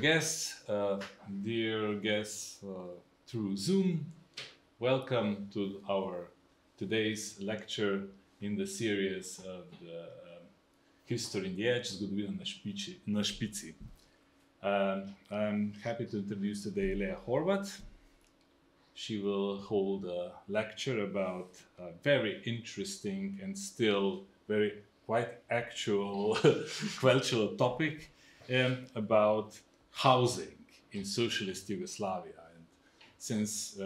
guests, dear guests through Zoom, welcome to our today's lecture in the series of the History in the Edge, Zgodovina na špici. I'm happy to introduce today Lea Horvat. She will hold a lecture about a very interesting and still very quite actual cultural topic about housing in socialist Yugoslavia. And since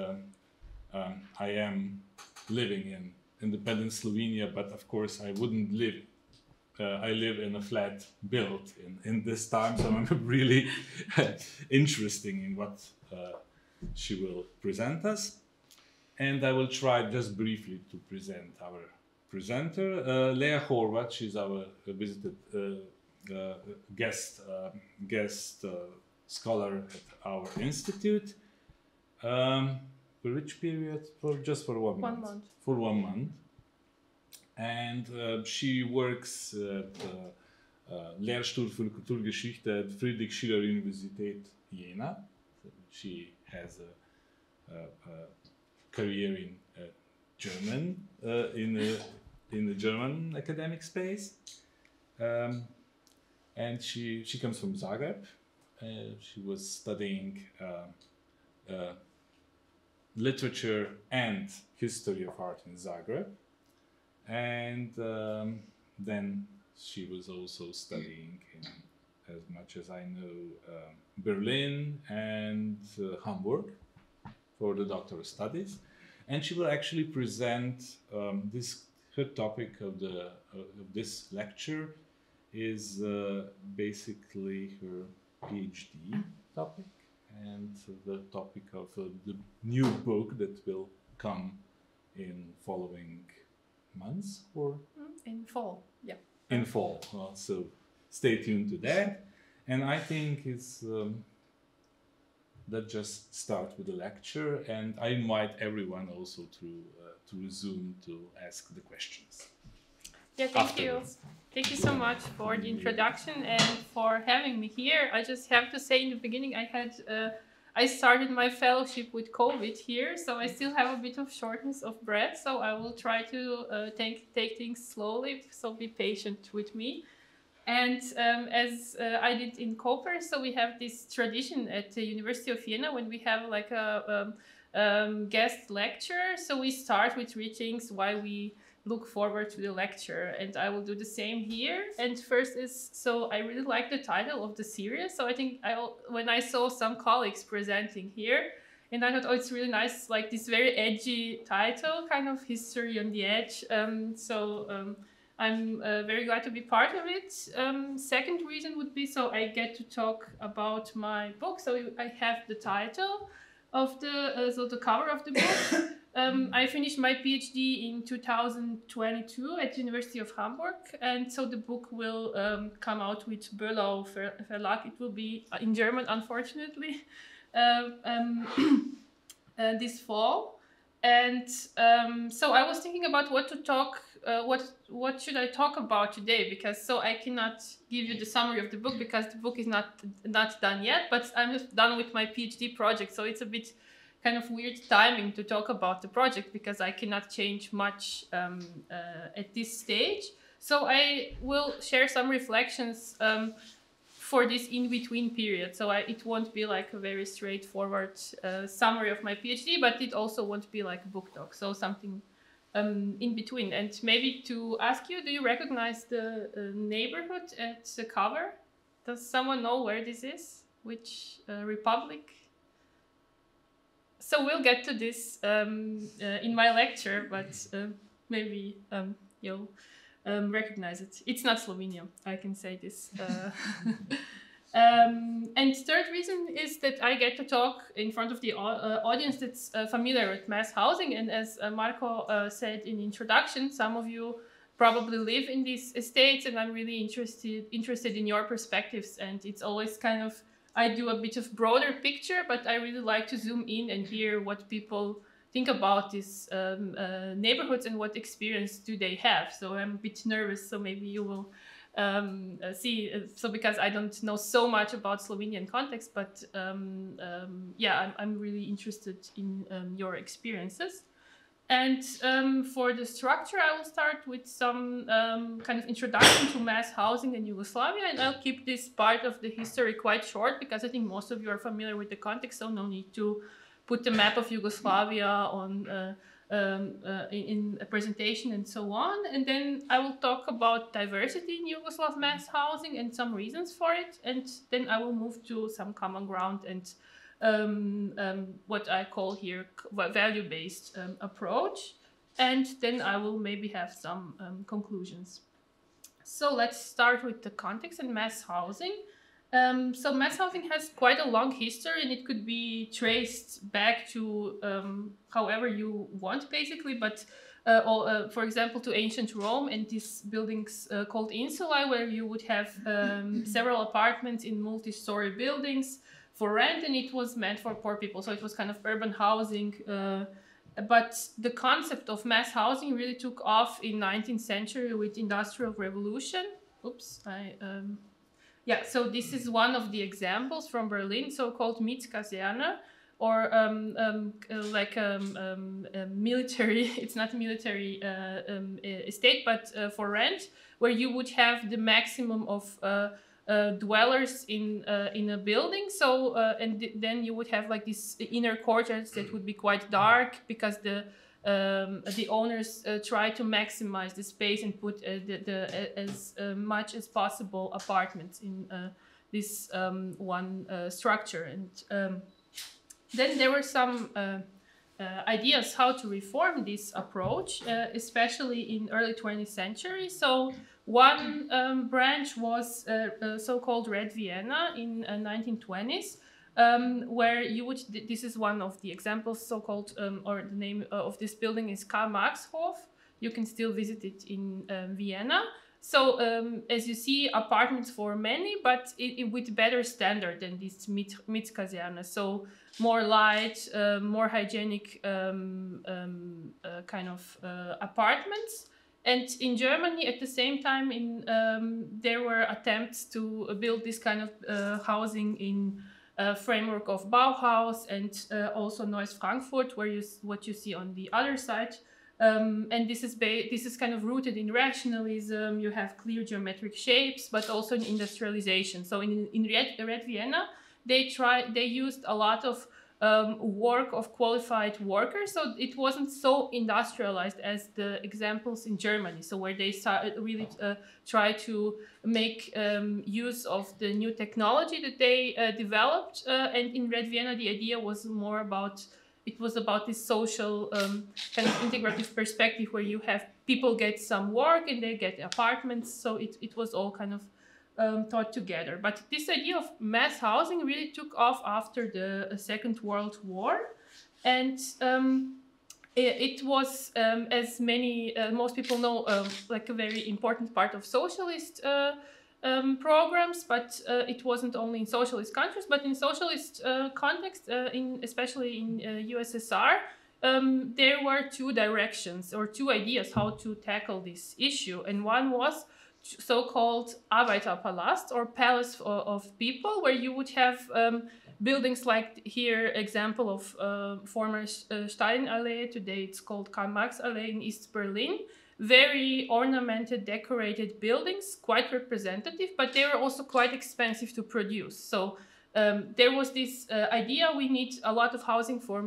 I am living in independent Slovenia, but of course I wouldn't live. I live in a flat built in this time, so I'm really interested in what she will present us. And I will try just briefly to present our presenter. Lea Horvat, she's our visited guest scholar at our institute. For which period? Just for 1 month. 1 month. For 1 month. And she works at Lehrstuhl für Kulturgeschichte at Friedrich Schiller Universität Jena. So she has a career in German, in the German academic space. And she comes from Zagreb. She was studying literature and history of art in Zagreb. And then she was also studying in, as much as I know, Berlin and Hamburg for the doctoral studies. And she will actually present her topic of this lecture is basically her PhD topic and the topic of the new book that will come in following months or in fall, yeah. In fall, so stay tuned to that. And I think it's let's just start with the lecture, and I invite everyone also through Zoom to ask the questions. Yeah, thank you. Thank you so much for the introduction and for having me here. I just have to say in the beginning I started my fellowship with COVID here, so I still have a bit of shortness of breath, so I will try to take things slowly, so be patient with me. And as I did in Koper, so we have this tradition at the University of Vienna when we have like a guest lecture, so we start with 3 things why we look forward to the lecture, and I will do the same here. And first is, so I really like the title of the series, so I think when I saw some colleagues presenting here, and I thought, oh, it's really nice, like this very edgy title, kind of History on the Edge. I'm very glad to be part of it. Second reason would be, so I get to talk about my book, so I have the title of the cover of the book. I finished my PhD in 2022 at the University of Hamburg, and so the book will come out with Böhlau Verlag. It will be in German, unfortunately, this fall. And so I was thinking about what to talk, what should I talk about today, because so I cannot give you the summary of the book because the book is not done yet, but I'm just done with my PhD project, so it's a bit kind of weird timing to talk about the project because I cannot change much at this stage. So I will share some reflections for this in-between period. So it won't be like a very straightforward summary of my PhD, but it also won't be like a book talk. So something in between. And maybe to ask you, do you recognize the neighborhood at the cover? Does someone know where this is? Which republic? So we'll get to this in my lecture, but maybe you'll recognize it. It's not Slovenia, I can say this. And third reason is that I get to talk in front of the audience that's familiar with mass housing. And as Marko said in introduction, some of you probably live in these estates, and I'm really interested in your perspectives. And it's always kind of, I do a bit of broader picture, but I really like to zoom in and hear what people think about these neighborhoods and what experience do they have. So I'm a bit nervous, so maybe you will see. So because I don't know so much about Slovenian context, but yeah, I'm really interested in your experiences. And for the structure, I will start with some kind of introduction to mass housing in Yugoslavia, and I'll keep this part of the history quite short because I think most of you are familiar with the context, so no need to put the map of Yugoslavia on in a presentation and so on. And then I will talk about diversity in Yugoslav mass housing and some reasons for it, and then I will move to some common ground and what I call here value-based approach, and then I will maybe have some conclusions. So let's start with the context and mass housing. So mass housing has quite a long history, and it could be traced back to however you want, basically, but for example, to ancient Rome and these buildings called insulae, where you would have several apartments in multi-story buildings for rent, and it was meant for poor people. So it was kind of urban housing. But the concept of mass housing really took off in 19th century with Industrial Revolution. Oops, yeah, so this is one of the examples from Berlin, so-called Mietskaserne, or like a military, it's not a military estate, but for rent, where you would have the maximum of dwellers in a building. So then you would have like these inner courtyards that would be quite dark because the owners try to maximize the space and put as much as possible apartments in this one structure. And then there were some ideas how to reform this approach, especially in early 20th century. So one branch was so-called Red Vienna in 1920s, where you would, this is one of the examples, so-called, or the name of this building is Karl-Marx-Hof. You can still visit it in Vienna. So as you see, apartments for many, but with better standard than this Mietskaserne. So more light, more hygienic kind of apartments. And in Germany, at the same time, there were attempts to build this kind of housing in framework of Bauhaus and also Neues Frankfurt, what you see on the other side. And this is kind of rooted in rationalism. You have clear geometric shapes, but also in industrialization. So in Red Vienna, they used a lot of work of qualified workers. So it wasn't so industrialized as the examples in Germany. So where they really try to make use of the new technology that they developed. And in Red Vienna, the idea was more about, it was about this social kind of integrative perspective where you have people get some work and they get apartments. So it was all kind of thought together. But this idea of mass housing really took off after the Second World War. And it was, as most people know, like a very important part of socialist programs, but it wasn't only in socialist countries, but in socialist context, especially in USSR, there were two directions or two ideas how to tackle this issue. And one was so-called Arbeiterpalast, or palace of people, where you would have buildings like here, example of former Stalinallee, today it's called Karl-Marx-Allee in East Berlin. Very ornamented, decorated buildings, quite representative, but they were also quite expensive to produce. So there was this idea we need a lot of housing for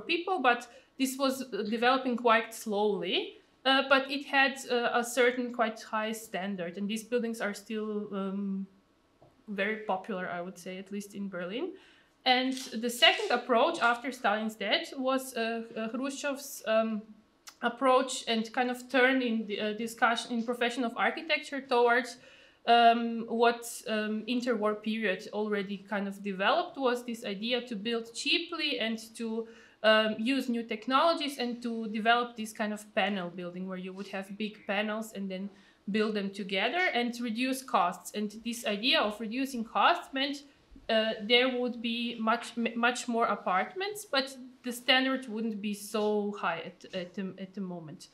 people, but this was developing quite slowly. But it had a certain quite high standard, and these buildings are still very popular, I would say, at least in Berlin. And the second approach after Stalin's death was Khrushchev's approach and kind of turned in the discussion in profession of architecture towards what interwar period already kind of developed, was this idea to build cheaply and to use new technologies and to develop this kind of panel building where you would have big panels and then build them together and reduce costs. And this idea of reducing costs meant there would be much more apartments, but the standard wouldn't be so high at the moment.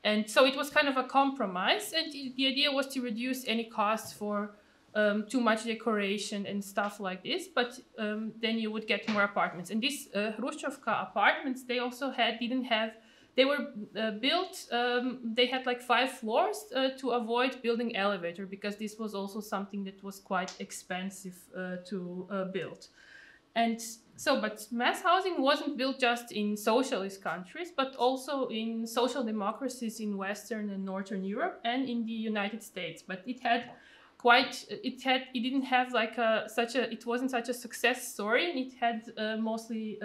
And so it was kind of a compromise, and the idea was to reduce any costs for too much decoration and stuff like this, but then you would get more apartments. And these Hrushchevka apartments, they also they were built, they had like 5 floors to avoid building elevator, because this was also something that was quite expensive to build. And so, but mass housing wasn't built just in socialist countries, but also in social democracies in Western and Northern Europe and in the United States. But it didn't have like it wasn't such a success story, and it had mostly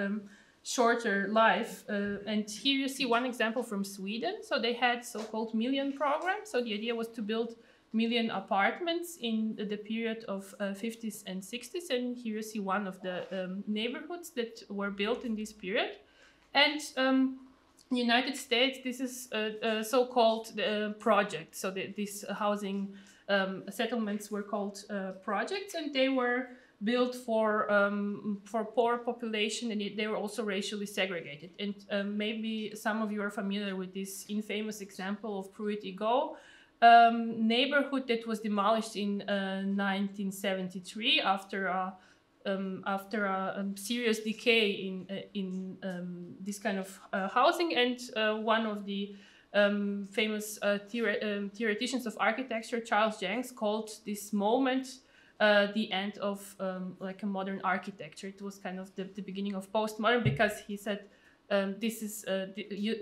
shorter life. And here you see one example from Sweden. So they had so-called million program. So the idea was to build million apartments in the period of 50s and 60s, and here you see one of the neighborhoods that were built in this period. And in the United States, this is a so-called project. So these housing settlements were called projects, and they were built for poor population, and they were also racially segregated. And maybe some of you are familiar with this infamous example of Pruitt-Igoe neighborhood that was demolished in 1973 after a serious decay in this kind of housing. And one of the famous theoreticians of architecture, Charles Jencks, called this moment the end of like a modern architecture. It was kind of the beginning of postmodern, because he said this is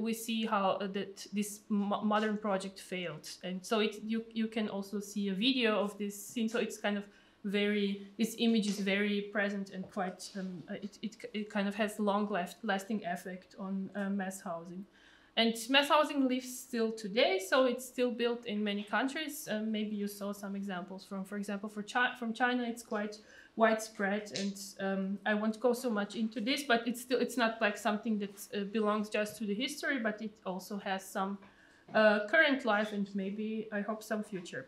we see how that this modern project failed. And so you can also see a video of this scene. So it's kind of this image is very present and quite it kind of has lasting effect on mass housing. And mass housing lives still today, so it's still built in many countries. Maybe you saw some examples for example, from China. It's quite widespread, and I won't go so much into this, but it's not like something that belongs just to the history, but it also has some current life and maybe, I hope, some future.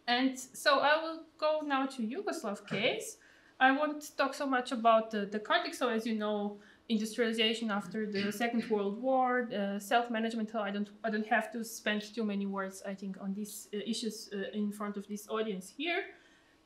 And so I will go now to Yugoslav case. I won't talk so much about the context. So as you know, industrialization after the Second World War, self-management. So I don't have to spend too many words, I think, on these issues in front of this audience here.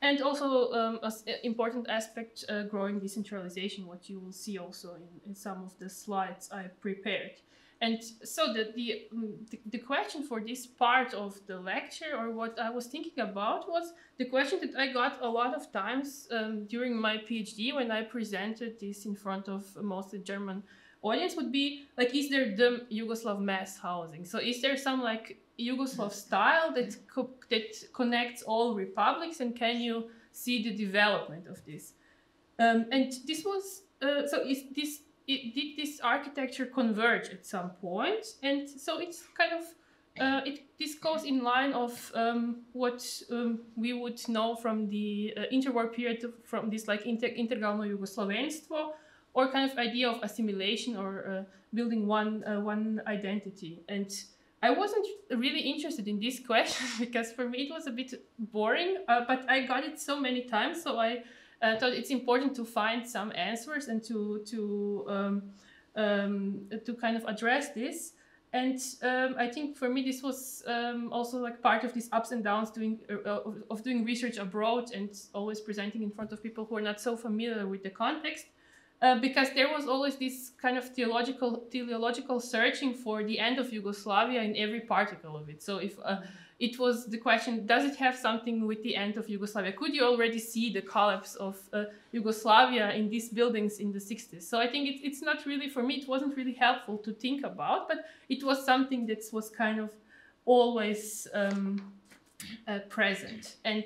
And also an important aspect, growing decentralization, what you will see also in some of the slides I prepared. And so the question for this part of the lecture, or what I was thinking about, was the question that I got a lot of times during my PhD when I presented this in front of mostly German audience, would be like, is there the Yugoslav mass housing? So is there some like Yugoslav style that connects all republics, and can you see the development of this? And this was, did this architecture converge at some point? And so it's kind of, this goes in line of what we would know from the interwar period, from this like integralno Jugoslavenstvo, or kind of idea of assimilation, or building one identity. And I wasn't really interested in this question because for me it was a bit boring, but I got it so many times, so I thought it's important to find some answers and to kind of address this. And I think for me this was also like part of these ups and downs of doing research abroad and always presenting in front of people who are not so familiar with the context. Because there was always this kind of teleological searching for the end of Yugoslavia in every particle of it. So if it was the question, does it have something with the end of Yugoslavia? Could you already see the collapse of Yugoslavia in these buildings in the 60s? So I think it's not really, for me, it wasn't really helpful to think about, but it was something that was kind of always present. And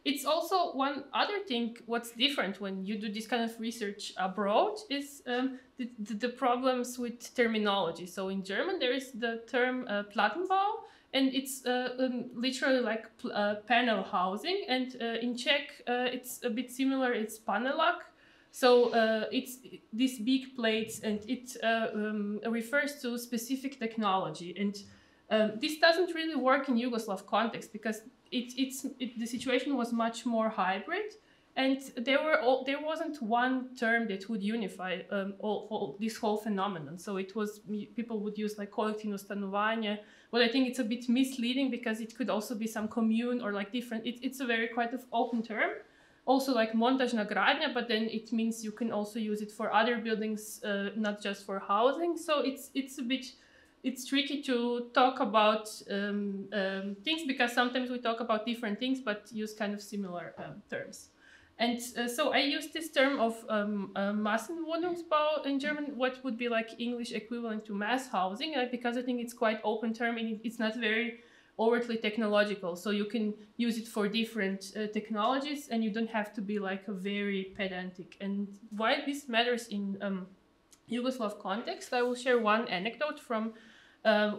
it's also one other thing, what's different when you do this kind of research abroad is the problems with terminology. So in German, there is the term Plattenbau, and it's literally like panel housing. And in Czech, it's a bit similar, it's panelák. So it's these big plates, and it refers to specific technology. And this doesn't really work in Yugoslav context because the situation was much more hybrid, And there wasn't one term that would unify this whole phenomenon. So it was, people would use like kolektivno stanovanje, but I think it's a bit misleading because it could also be some commune or like different. It's a very quite of open term. Also like montažna gradnja, but then it means you can also use it for other buildings, not just for housing. So it's tricky to talk about things because sometimes we talk about different things but use kind of similar terms. And so I use this term of Massenwohnungsbau in German, what would be like English equivalent to mass housing, because I think it's quite open term and it's not very overtly technological. So you can use it for different technologies and you don't have to be like a very pedantic. And why this matters in Yugoslav context, I will share one anecdote from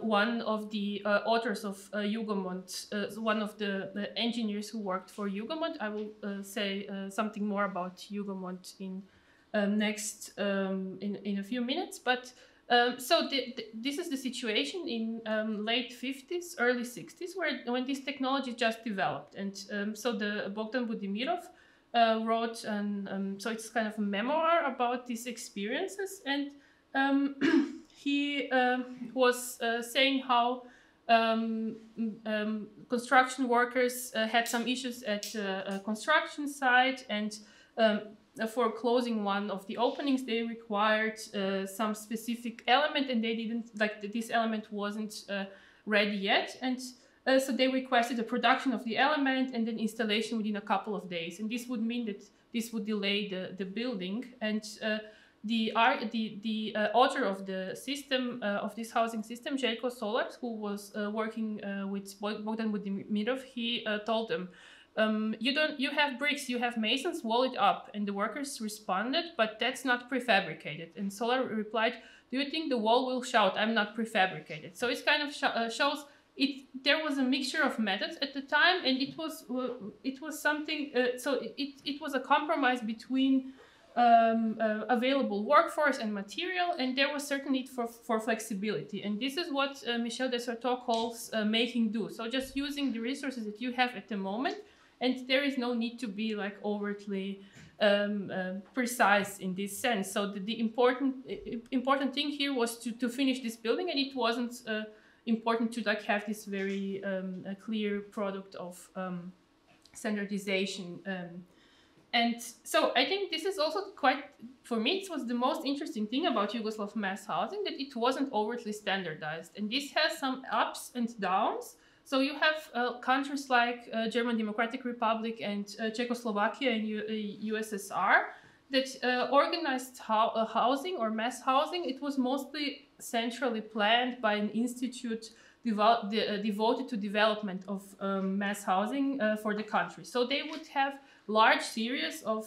one of the authors of Jugomont, one of the engineers who worked for Jugomont. I will say something more about Jugomont in a few minutes. But so this is the situation in late 50s, early 60s, when this technology just developed. And so the Bogdan Budimirov wrote, so it's kind of a memoir about these experiences. And he was saying how construction workers had some issues at a construction site, and for closing one of the openings, they required some specific element, and they didn't, like, this element wasn't ready yet. And so they requested a production of the element and then installation within a couple of days. And this would mean that this would delay the building. And the author of the system, of this housing system, Željko Solar, who was working with Bogdan Budimirov, he told them, you have bricks, you have masons, wall it up. And the workers responded, but that's not prefabricated. And Solar replied, do you think the wall will shout, I'm not prefabricated? So it kind of shows there was a mixture of methods at the time, and it was something, so it was a compromise between available workforce and material, and there was certain need for flexibility. And this is what Michel Desserteaux calls making do. So just using the resources that you have at the moment, and there is no need to be like overtly precise in this sense. So the important thing here was to finish this building, and it wasn't important to like have this very clear product of standardization. And so I think this is also quite, for me, it was the most interesting thing about Yugoslav mass housing, that it wasn't overtly standardized. And this has some ups and downs. So you have countries like German Democratic Republic and Czechoslovakia and USSR that organized housing or mass housing. It was mostly centrally planned by an institute devoted to development of mass housing for the country. So they would have large series of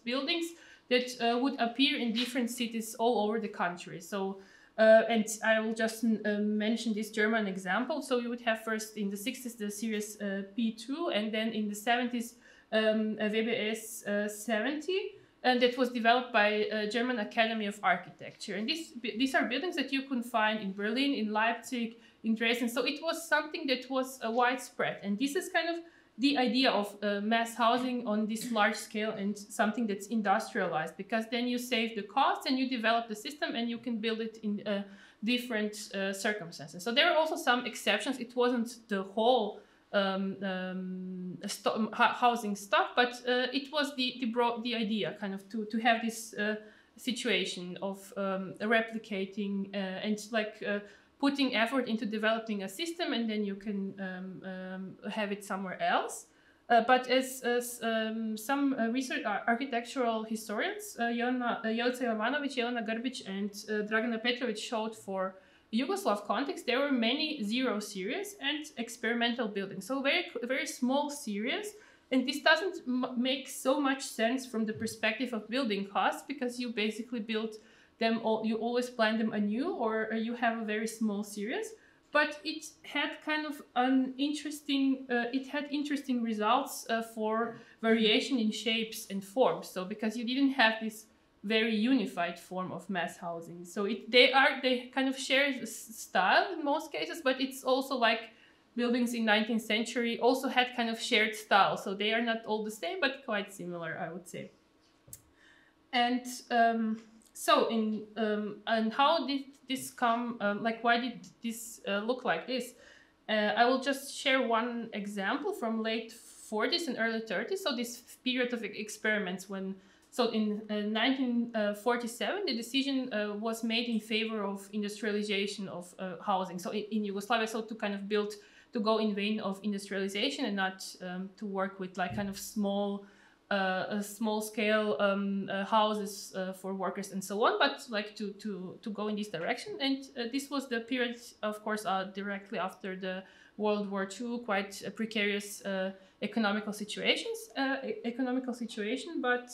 buildings that would appear in different cities all over the country. So and I will just mention this German example. So you would have first in the 60s the series P2, and then in the 70s WBS 70, and that was developed by German Academy of Architecture. And these are buildings that you can find in Berlin, in Leipzig, in Dresden. So it was something that was widespread. And this is kind of the idea of mass housing on this large scale, and something that's industrialized, because then you save the cost and you develop the system and you can build it in different circumstances. So there are also some exceptions. It wasn't the whole housing stock, but it was the idea kind of to have this situation of replicating and like putting effort into developing a system, and then you can have it somewhere else. But as some research architectural historians, Jelica Jovanović, Jelena Grbić, and Dragana Petrović showed, for Yugoslav context, there were many zero series and experimental buildings. So very, very small series. And this doesn't make so much sense from the perspective of building costs, because you basically build them all, you always plan them anew, or you have a very small series. But it had kind of an interesting, it had interesting results for variation in shapes and forms. So because you didn't have this very unified form of mass housing. So they kind of share the style in most cases, but it's also like buildings in 19th century also had kind of shared style. So they are not all the same, but quite similar, I would say. And and how did this come? Like, why did this look like this? I will just share one example from late 40s and early 30s. So this period of experiments when. So in 1947, the decision was made in favor of industrialization of housing. So in Yugoslavia, so to kind of go in vein of industrialization and not to work with like kind of small scale houses for workers and so on, but like to go in this direction. And this was the period, of course, directly after the World War II, quite precarious economical situation. But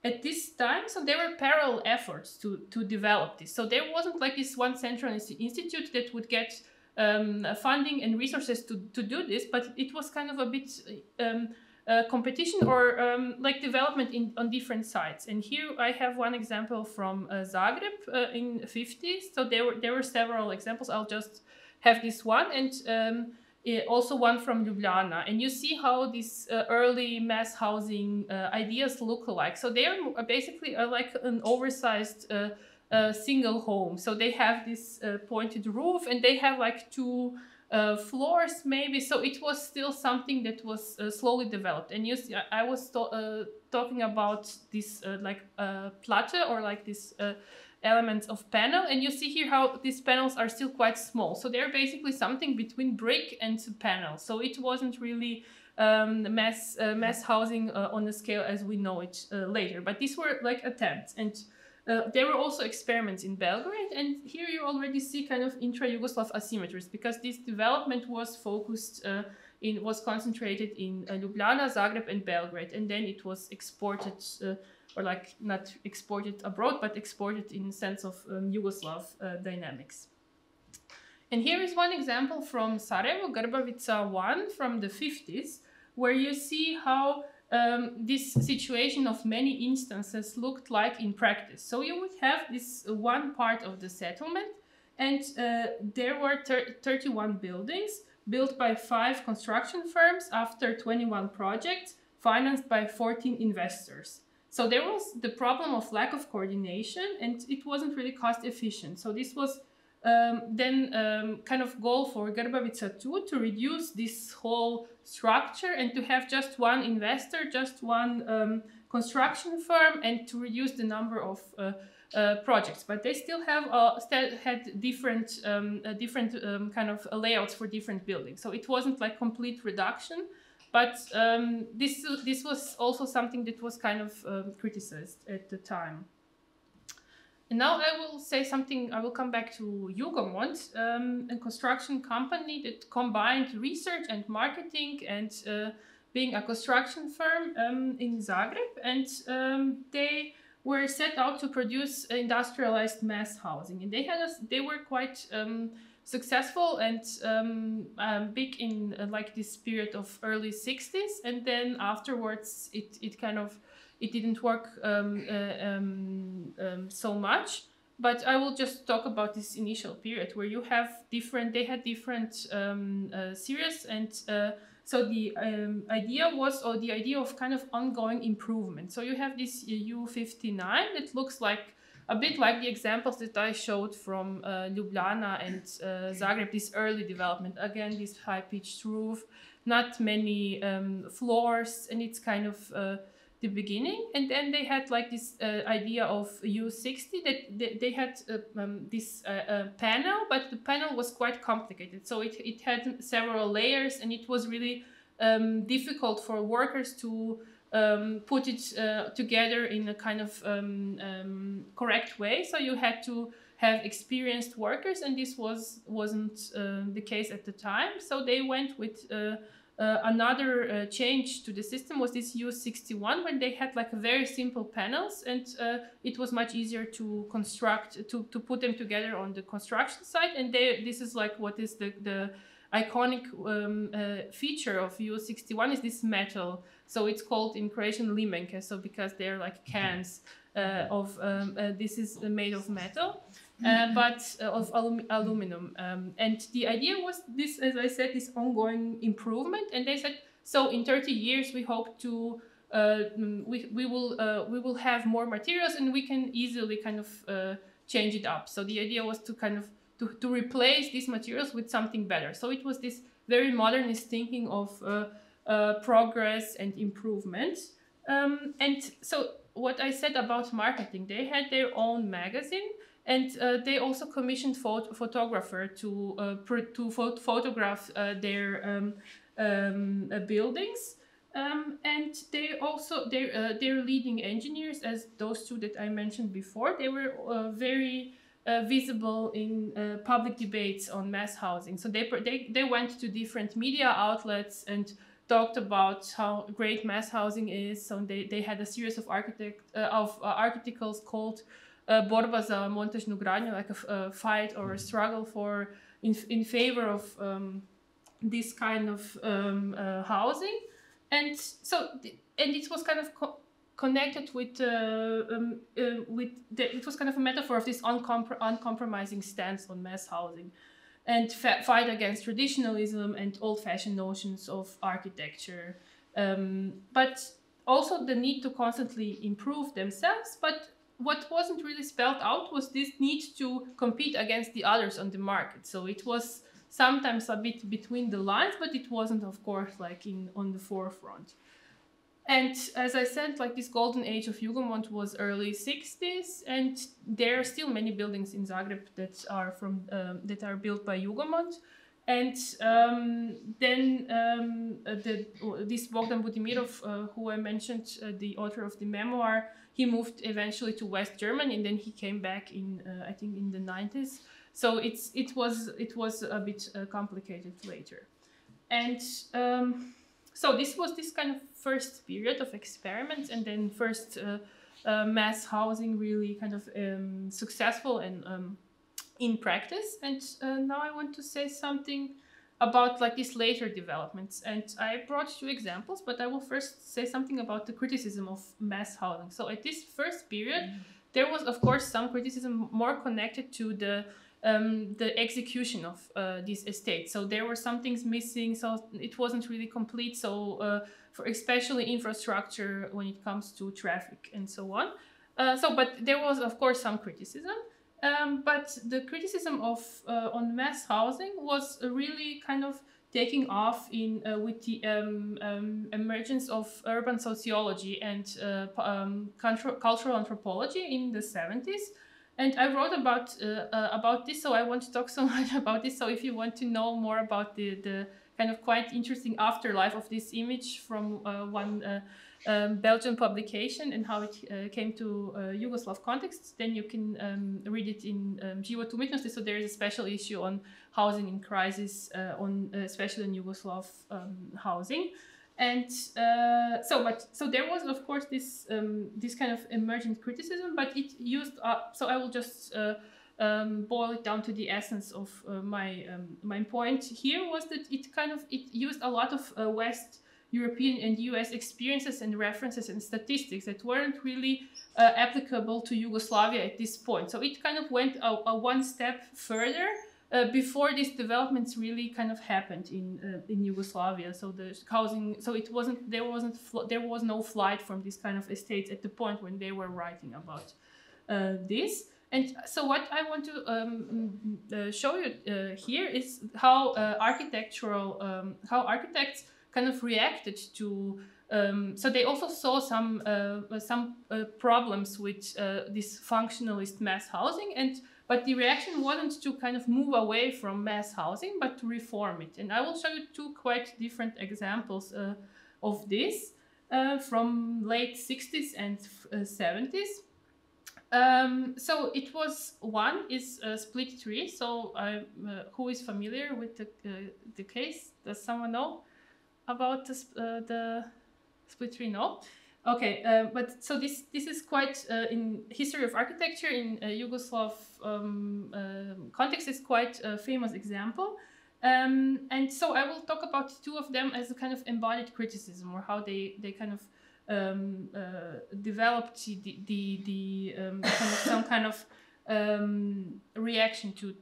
at this time, so there were parallel efforts to develop this. So there wasn't like this one central institute that would get funding and resources to do this, but it was kind of a bit competition or like development on different sites. And here I have one example from Zagreb in the 50s. So there were several examples. I'll just have this one, and also one from Ljubljana. And you see how these early mass housing ideas look like. So they are basically like an oversized single home. So they have this pointed roof, and they have like two floors maybe. So it was still something that was slowly developed. And you see, I was talking about this like platte, or like this elements of panel, and you see here how these panels are still quite small. So they're basically something between brick and panel. So it wasn't really mass housing on the scale as we know it later. But these were like attempts, and there were also experiments in Belgrade. And here you already see kind of intra-Yugoslav asymmetries, because this development was focused was concentrated in Ljubljana, Zagreb, and Belgrade, and then it was exported. Or like not exported abroad, but exported in the sense of Yugoslav dynamics. And here is one example from Sarajevo, Grbavica 1 from the 50s, where you see how this situation of many instances looked like in practice. So you would have this one part of the settlement, and there were 31 buildings built by 5 construction firms after 21 projects financed by 14 investors. So there was the problem of lack of coordination, and it wasn't really cost efficient. So this was then kind of goal for Grbavica 2 to reduce this whole structure and to have just one investor, just one construction firm, and to reduce the number of projects. But they still had different kind of layouts for different buildings. So it wasn't like complete reduction. But this was also something that was kind of criticized at the time. And now I will say something, I will come back to Jugomont, a construction company that combined research and marketing and being a construction firm in Zagreb. And they were set out to produce industrialized mass housing. And they were quite successful and big in like this period of early 60s, and then afterwards it didn't work so much. But I will just talk about this initial period where you have they had different series, and so the idea was, or the idea of kind of ongoing improvement. So you have this U59 that looks like a bit like the examples that I showed from Ljubljana and Zagreb, this early development. Again, this high-pitched roof, not many floors, and it's kind of the beginning. And then they had like this idea of U60, that they had this panel, but the panel was quite complicated. So it had several layers, and it was really difficult for workers to put it together in a kind of correct way. So you had to have experienced workers, and this wasn't the case at the time. So they went with another change to the system, was this U61, when they had like very simple panels, and it was much easier to construct, to put them together on the construction site. And this is like what is the iconic feature of U61 is this metal. So it's called in Croatian limenke, so because they're like cans. this is made of metal, but of aluminum. And the idea was this, as I said, this ongoing improvement. And they said, so in 30 years we hope to we will have more materials, and we can easily kind of change it up. So the idea was to kind of to replace these materials with something better. So it was this very modernist thinking of progress and improvement. And so what I said about marketing, they had their own magazine, and they also commissioned photographer to photograph their buildings. And they also their leading engineers, as those two that I mentioned before, they were very visible in public debates on mass housing. So they went to different media outlets and talked about how great mass housing is. So they had a series of articles called Borba za montažnu gradnju, like a fight or a struggle for in favor of this kind of housing. And so it was kind of connected with it was kind of a metaphor of this uncompromising stance on mass housing, and fight against traditionalism and old-fashioned notions of architecture, but also the need to constantly improve themselves. But what wasn't really spelled out was this need to compete against the others on the market. So it was sometimes a bit between the lines, but it wasn't, of course, like on the forefront. And as I said, like this golden age of Jugomont was early 60s, and there are still many buildings in Zagreb that are built by Jugomont. And then this Bogdan Budimirov, who I mentioned, the author of the memoir, he moved eventually to West Germany, and then he came back in I think in the 90s. So it was a bit complicated later, and so this was this kind of first period of experiments, and then first mass housing really kind of successful and in practice. And now I want to say something about like these later developments, and I brought two examples, but I will first say something about the criticism of mass housing. So at this first period, there was of course some criticism more connected to the execution of these estates. So there were some things missing, so it wasn't really complete. So for especially infrastructure when it comes to traffic and so on. But there was of course some criticism. But the criticism of on mass housing was really kind of taking off with the emergence of urban sociology and cultural anthropology in the 70s. And I wrote about this, so I want to talk so much about this. So if you want to know more about the kind of quite interesting afterlife of this image from one Belgian publication and how it came to Yugoslav context, then you can read it in Život umjetnosti. So there is a special issue on housing in crisis, especially in Yugoslav housing. And so there was, of course, this kind of emergent criticism, but it used. So I will just boil it down to the essence of my point here was that it used a lot of West European and US experiences and references and statistics that weren't really applicable to Yugoslavia at this point. So it kind of went a one step further. Before these developments really kind of happened in Yugoslavia, so the housing, so there was no flight from this kind of estates at the point when they were writing about this. And so what I want to show you here is how architects kind of reacted to. So they also saw some problems with this functionalist mass housing, but the reaction wasn't to kind of move away from mass housing, but to reform it. And I will show you two quite different examples of this from late 60s and 70s. So it was, one is Split 3. So who is familiar with the case? Does someone know about the Split 3? No? Okay, but so this is quite in history of architecture in Yugoslav context is quite a famous example, and so I will talk about two of them as a kind of embodied criticism, or how they kind of developed some kind of reaction to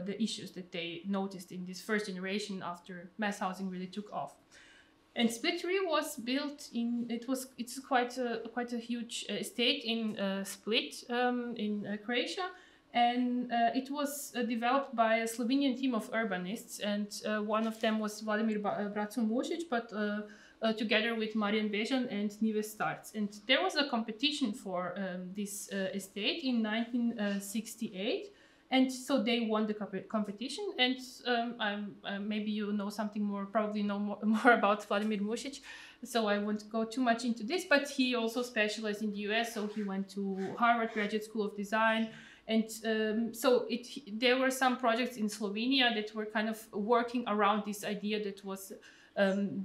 the issues that they noticed in this first generation after mass housing really took off. And Split 3 was built in. It's quite a huge estate in Split in Croatia, and it was developed by a Slovenian team of urbanists, and one of them was Vladimir Braco-Mušić, but together with Marijan Bežan and Nives Starc. And there was a competition for this estate in 1968. And so they won the competition, and maybe you know something more, probably know more about Vladimir Mušić, so I won't go too much into this, but he also specialized in the US, so he went to Harvard Graduate School of Design, and there were some projects in Slovenia that were kind of working around this idea that was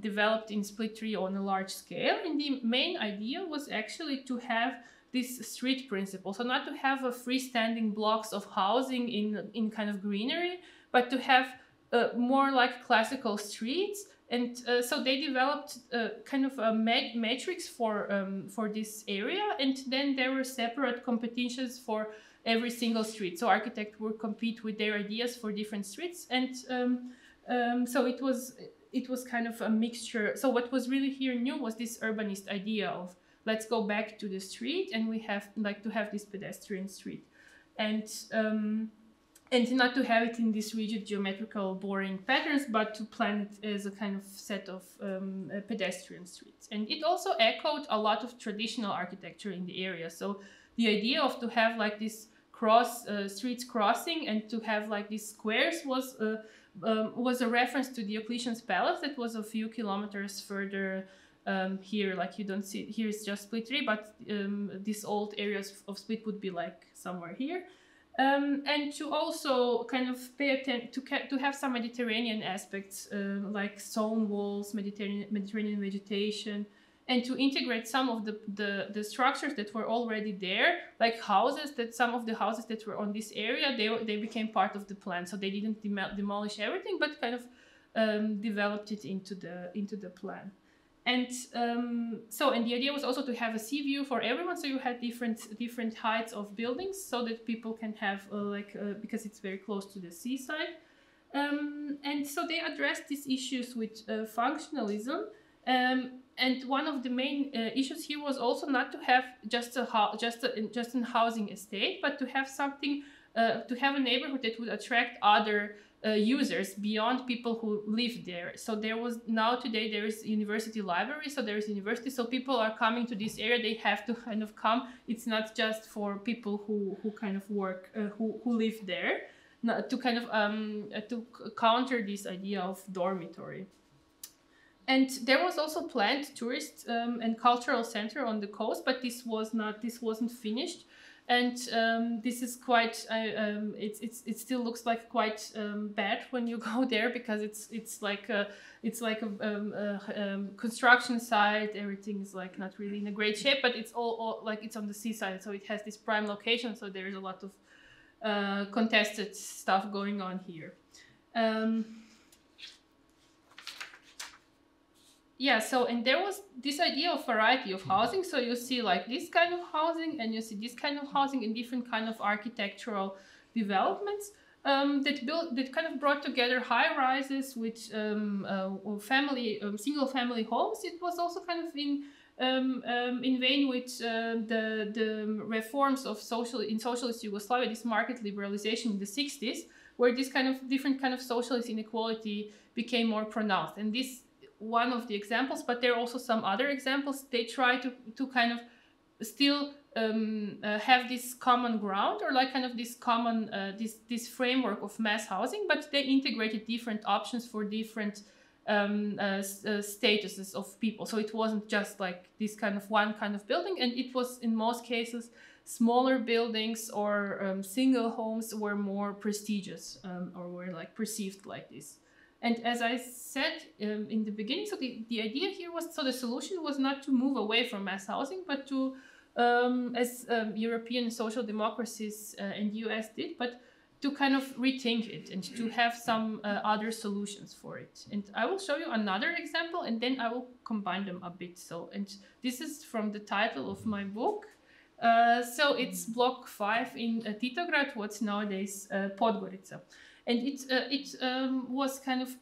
developed in Split 3 on a large scale, and the main idea was actually to have this street principle. So not to have a freestanding blocks of housing in kind of greenery, but to have more like classical streets. And so they developed kind of a matrix for this area. And then there were separate competitions for every single street. So architects would compete with their ideas for different streets. And so it was kind of a mixture. So what was really here new was this urbanist idea of, let's go back to the street, and we have like to have this pedestrian street, and not to have it in these rigid geometrical boring patterns, but to plan it as a kind of set of pedestrian streets. And it also echoed a lot of traditional architecture in the area. So the idea of to have like this streets crossing and to have like these squares was a reference to Diocletian's palace that was a few kilometers further. Here, like you don't see, here is just Split 3, but these old areas of Split would be like somewhere here. And to also kind of pay attention, to have some Mediterranean aspects, like stone walls, Mediterranean vegetation, and to integrate some of the structures that were already there, like houses, that some of the houses that were on this area, they became part of the plan. So they didn't demolish everything, but kind of developed it into the plan. And and the idea was also to have a sea view for everyone. So you had different heights of buildings so that people can have because it's very close to the seaside. And so they addressed these issues with functionalism. And one of the main issues here was also not to have just a housing estate, but to have something, to have a neighborhood that would attract other users beyond people who live there. So today there is university library, so there is university, so people are coming to this area, they have to kind of come. It's not just for people who kind of work, who live there, to kind of to counter this idea of dormitory. And there was also planned tourist and cultural center on the coast, but this wasn't finished. And this is quite. It still looks like quite bad when you go there, because it's like a construction site. Everything is like not really in a great shape, but it's all like it's on the seaside, so it has this prime location. So there is a lot of contested stuff going on here. Yeah, so, and there was this idea of variety of housing. So you see like this kind of housing, and you see this kind of housing in different kind of architectural developments that kind of brought together high rises with single family homes. It was also kind of in vein with the reforms of socialist Yugoslavia, this market liberalization in the 60s, where this kind of different kind of socialist inequality became more pronounced. And this one of the examples, but there are also some other examples. They try to kind of still have this common ground, or like kind of this common this framework of mass housing, but they integrated different options for different statuses of people. So it wasn't just like this kind of one kind of building, and it was in most cases smaller buildings or single homes were more prestigious or were like perceived like this. And as I said in the beginning, so the idea here was, so the solution was not to move away from mass housing, but to, as European social democracies and US did, but to kind of rethink it and to have some other solutions for it. And I will show you another example, and then I will combine them a bit. So, and this is from the title of my book. So it's Block 5 in Titograd, what's nowadays Podgorica. And it was kind of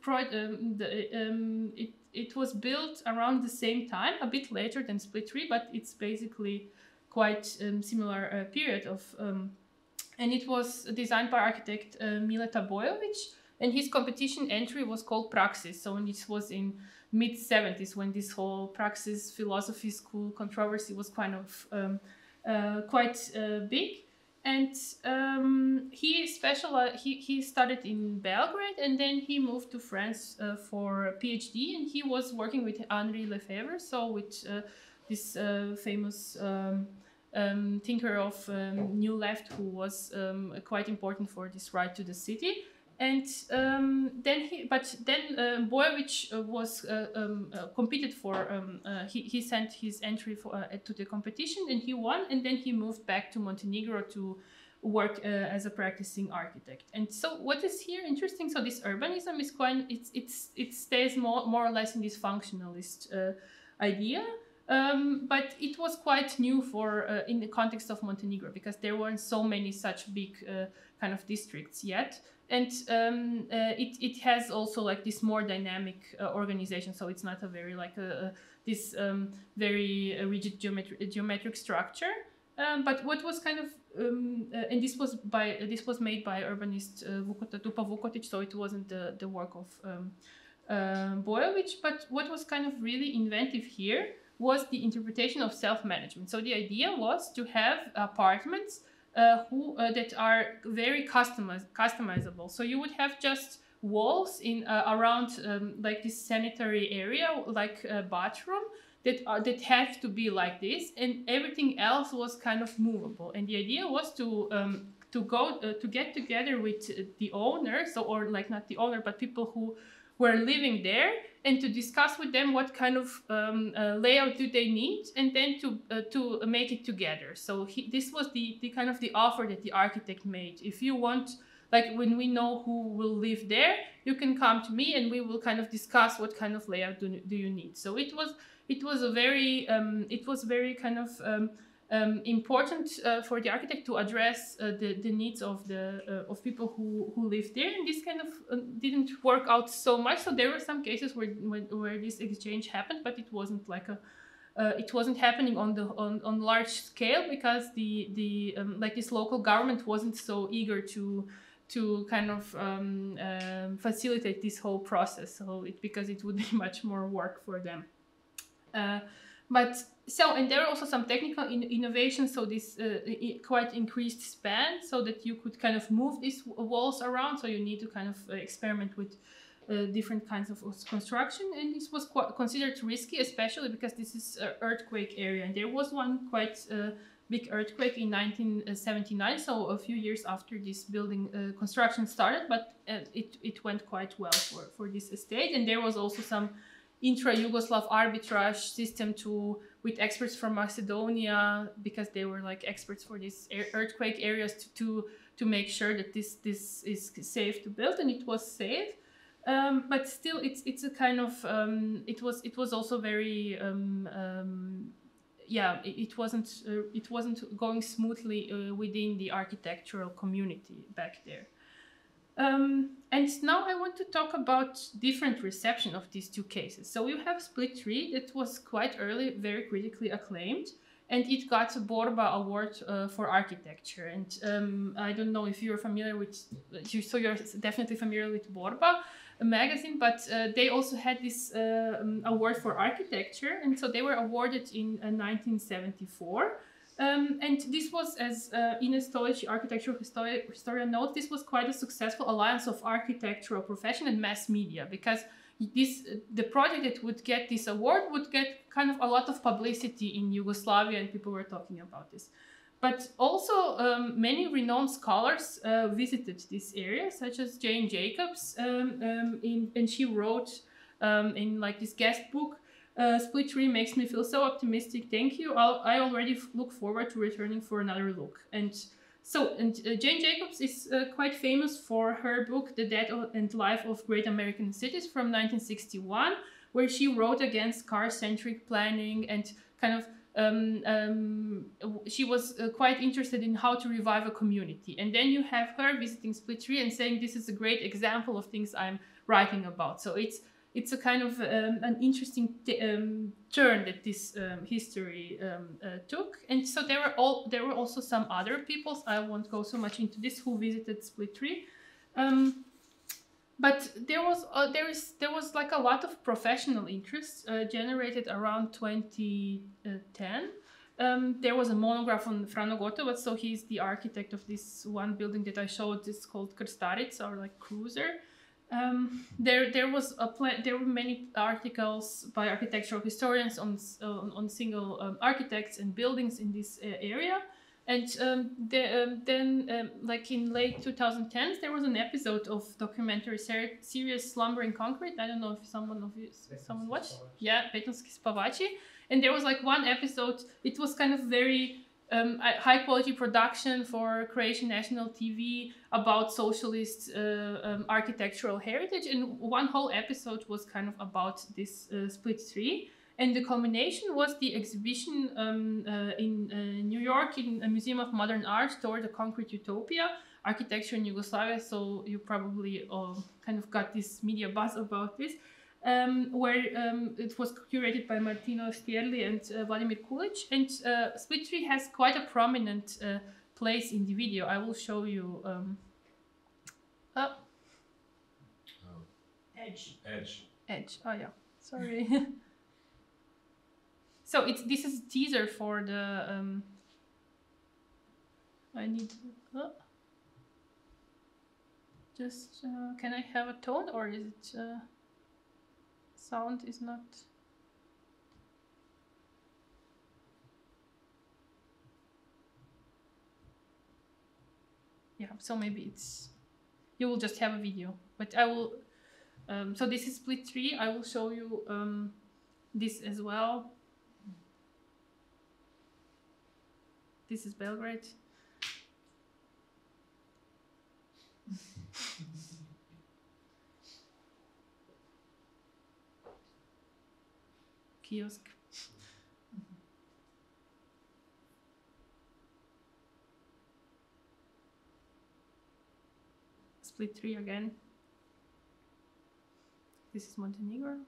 it was built around the same time, a bit later than Split Tree, but it's basically quite similar period of. And it was designed by architect Mileta Bojovic, and his competition entry was called Praxis. So this was in mid-70s when this whole Praxis philosophy school controversy was kind of quite big. And he studied in Belgrade, and then he moved to France for a PhD, and he was working with Henri Lefebvre, so with this famous thinker of New Left, who was quite important for this right to the city. And then Bojovic was competed for. He sent his entry to the competition, and he won. And then he moved back to Montenegro to work as a practicing architect. And so, what is here interesting? So this urbanism is quite. It stays more or less in this functionalist idea. But it was quite new for in the context of Montenegro, because there weren't so many such big kind of districts yet. And it has also like this more dynamic organization, so it's not a very like this very rigid geometric structure. But what was kind of and this was made by urbanist Tupa Vukotic, so it wasn't the work of Bojovic. But what was kind of really inventive here was the interpretation of self-management. So the idea was to have apartments that are very customizable. So you would have just walls in around like this sanitary area, like a bathroom, that have to be like this, and everything else was kind of movable. And the idea was to get together with the owner, or like not the owner, but people who were living there, and to discuss with them what kind of layout do they need, and then to make it together. So this was the kind of the offer that the architect made. If you want, like when we know who will live there, you can come to me and we will kind of discuss what kind of layout do you need. So it was very kind of important for the architect to address the needs of of people who live there, and this kind of didn't work out so much. So there were some cases where this exchange happened, but it wasn't like it wasn't happening on large scale, because the like this local government wasn't so eager to kind of facilitate this whole process. So because it would be much more work for them. And there are also some technical innovations. So this quite increased span, so that you could kind of move these walls around. So you need to kind of experiment with different kinds of construction. And this was quite considered risky, especially because this is an earthquake area. And there was one quite big earthquake in 1979, so a few years after this building construction started. But it went quite well for this estate. And there was also some intra-Yugoslav arbitrage system with experts from Macedonia, because they were like experts for these earthquake areas, to make sure that this is safe to build, and it was safe. But still, it's a kind of it was also very it wasn't going smoothly within the architectural community back there. And now I want to talk about different reception of these two cases. So you have Split Tree, that was quite early, very critically acclaimed, and it got a Borba Award for architecture. And I don't know if you're familiar with, so you're definitely familiar with Borba magazine, but they also had this award for architecture, and so they were awarded in 1974. And this was, as Ines Stolici, architectural historian, notes, this was quite a successful alliance of architectural profession and mass media, because the project that would get this award would get kind of a lot of publicity in Yugoslavia, and people were talking about this. But also many renowned scholars visited this area, such as Jane Jacobs, and she wrote in like this guest book, Split Tree makes me feel so optimistic. Thank you. I already look forward to returning for another look. And So, and Jane Jacobs is quite famous for her book, The Death and Life of Great American Cities from 1961, where she wrote against car-centric planning and kind of she was quite interested in how to revive a community. And then you have her visiting Split Tree and saying, this is a great example of things I'm writing about. So it's a kind of an interesting turn that this history took. And so there were also some other peoples, I won't go so much into this, who visited Split Tree. But there was like a lot of professional interest generated around 2010. There was a monograph on Frano Gotovac, so he's the architect of this one building that I showed. It's called Krstarica, or like cruiser. There were many articles by architectural historians on single architects and buildings in this area. And then, like in late 2010s, there was an episode of documentary series Slumber in Concrete. I don't know if someone watched. Yeah, Betonski Spavači. And there was like one episode. It was kind of very high quality production for Croatian national TV about socialist architectural heritage. And one whole episode was kind of about this Split Tree. And the culmination was the exhibition in New York in a Museum of Modern Art, toward the Concrete Utopia, Architecture in Yugoslavia. So you probably kind of got this media buzz about this, where it was curated by Martino Stierli and Vladimir Kulic. And Split Tree has quite a prominent place in the video. I will show you. Edge. Oh yeah, sorry. So this is a teaser for the. I need. Just can I have a tone, or is it sound is not? Yeah, so maybe it's. You will just have a video, but I will. So this is Split Tree. I will show you this as well. This is Belgrade. Kiosk. Split Tree again. This is Montenegro.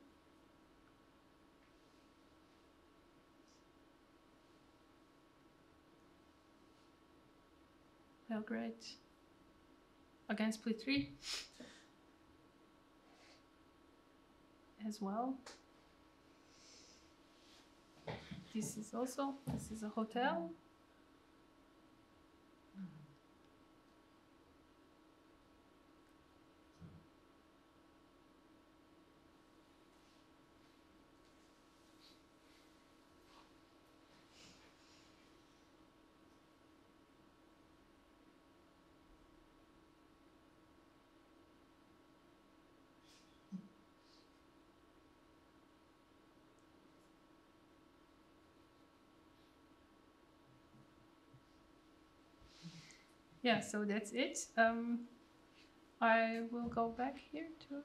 Belgrade. Again, Split Tree. As well. This is a hotel. Yeah, so that's it. I will go back here to